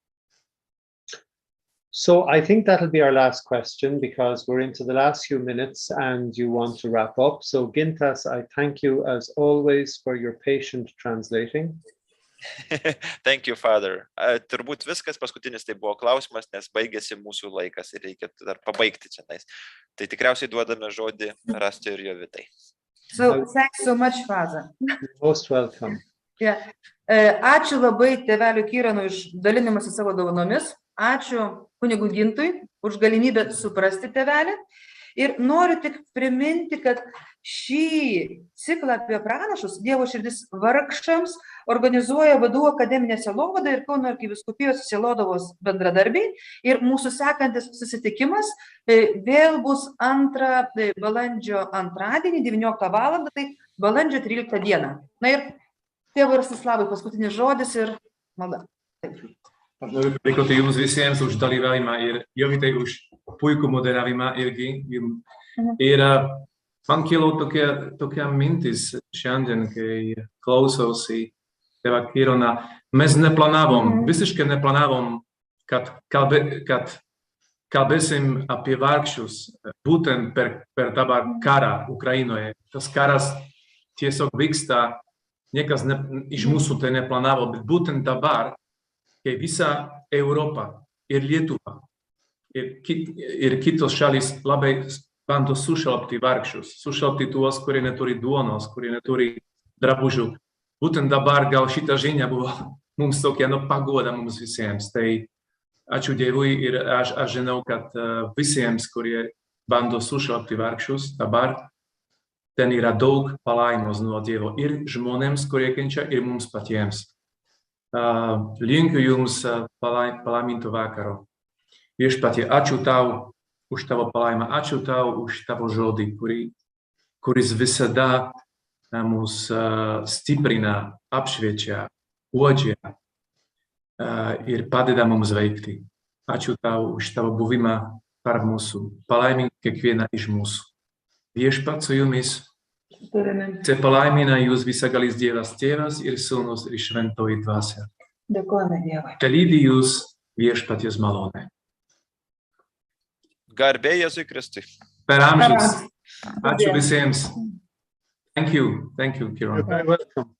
So I think that'll be our last question because we're into the last few minutes and you want to wrap up. So Gintas, I thank you as always for your patient translating. Thank you, Father. Turbūt viskas, paskutinis tai buvo klausimas, nes baigėsi mūsų laikas ir reikia dar pabaigti čia. Tai tikriausiai duodame žodį Rasti ir Jovitai. So thanks so much, Father. Most welcome. Yeah. Ačiū labai tėveliui Ciaránui už dalinimąsi savo dovanomis. Ačiū kunigui Gintui už galimybę suprasti tėvelį. Ir noriu tik priminti, kad šį ciklą apie pranašus Dievo širdis vargšams organizuoja Vadų akademinė sielovada ir Kauno arkivyskupijos sielovos bendradarbiai. Ir mūsų sekantis susitikimas vėl bus balandžio antradienį, 19 valandą, tai balandžio 13 dieną. Na ir tėvo Rostislavai paskutinis žodis ir malda. Aš noriu padėkoti jums visiems už dalyvavimą ir Jovitei už puikų moderavimą irgi. Ir man kilo tokia mintis šiandien, kai klausausi tėva Kirona. Mes neplanavom, visiškai neplanavom, kad kalbėsim apie vargšus būtent per dabar karą Ukrainoje. Tas karas tiesiog vyksta, niekas iš mūsų tai neplanavo, bet būtent dabar, kai visa Europa ir Lietuva ir kitos šalis labai bando sušelpti vargšus, sušelpti tuos, kurie neturi duonos, kurie neturi drabužių. Būtent dabar gal šita žinia buvo mums tokia pagoda mums visiems. Tai ačiū Dievui ir aš žinau, kad visiems, kurie bando sušelpti vargšus dabar, ten yra daug palaimos nuo Dievo ir žmonėms, kurie kenčia, ir mums patiems. Linkiu jums palaiminto vakaro. Viešpatie, ačiū tau už tavo palaimą, ačiū tau už tavo žodį, kuris visada mus stiprina, apšviečia, uodžia ir padeda mums veikti. Ačiū tau už tavo buvimą par mūsų. Palaimink kiekvieną iš mūsų. Viešpat su jumis. Te palaimina jūs visagalis Dievas, Tėvas ir Sūnus ir Šventoji Dvasia. Dėkojame Dievui. Te lydi jūs viešpaties malonė. Garbė Jėzui Kristui. Per amžius. Ačiū visiems. Thank you, Ciarán. You're very welcome.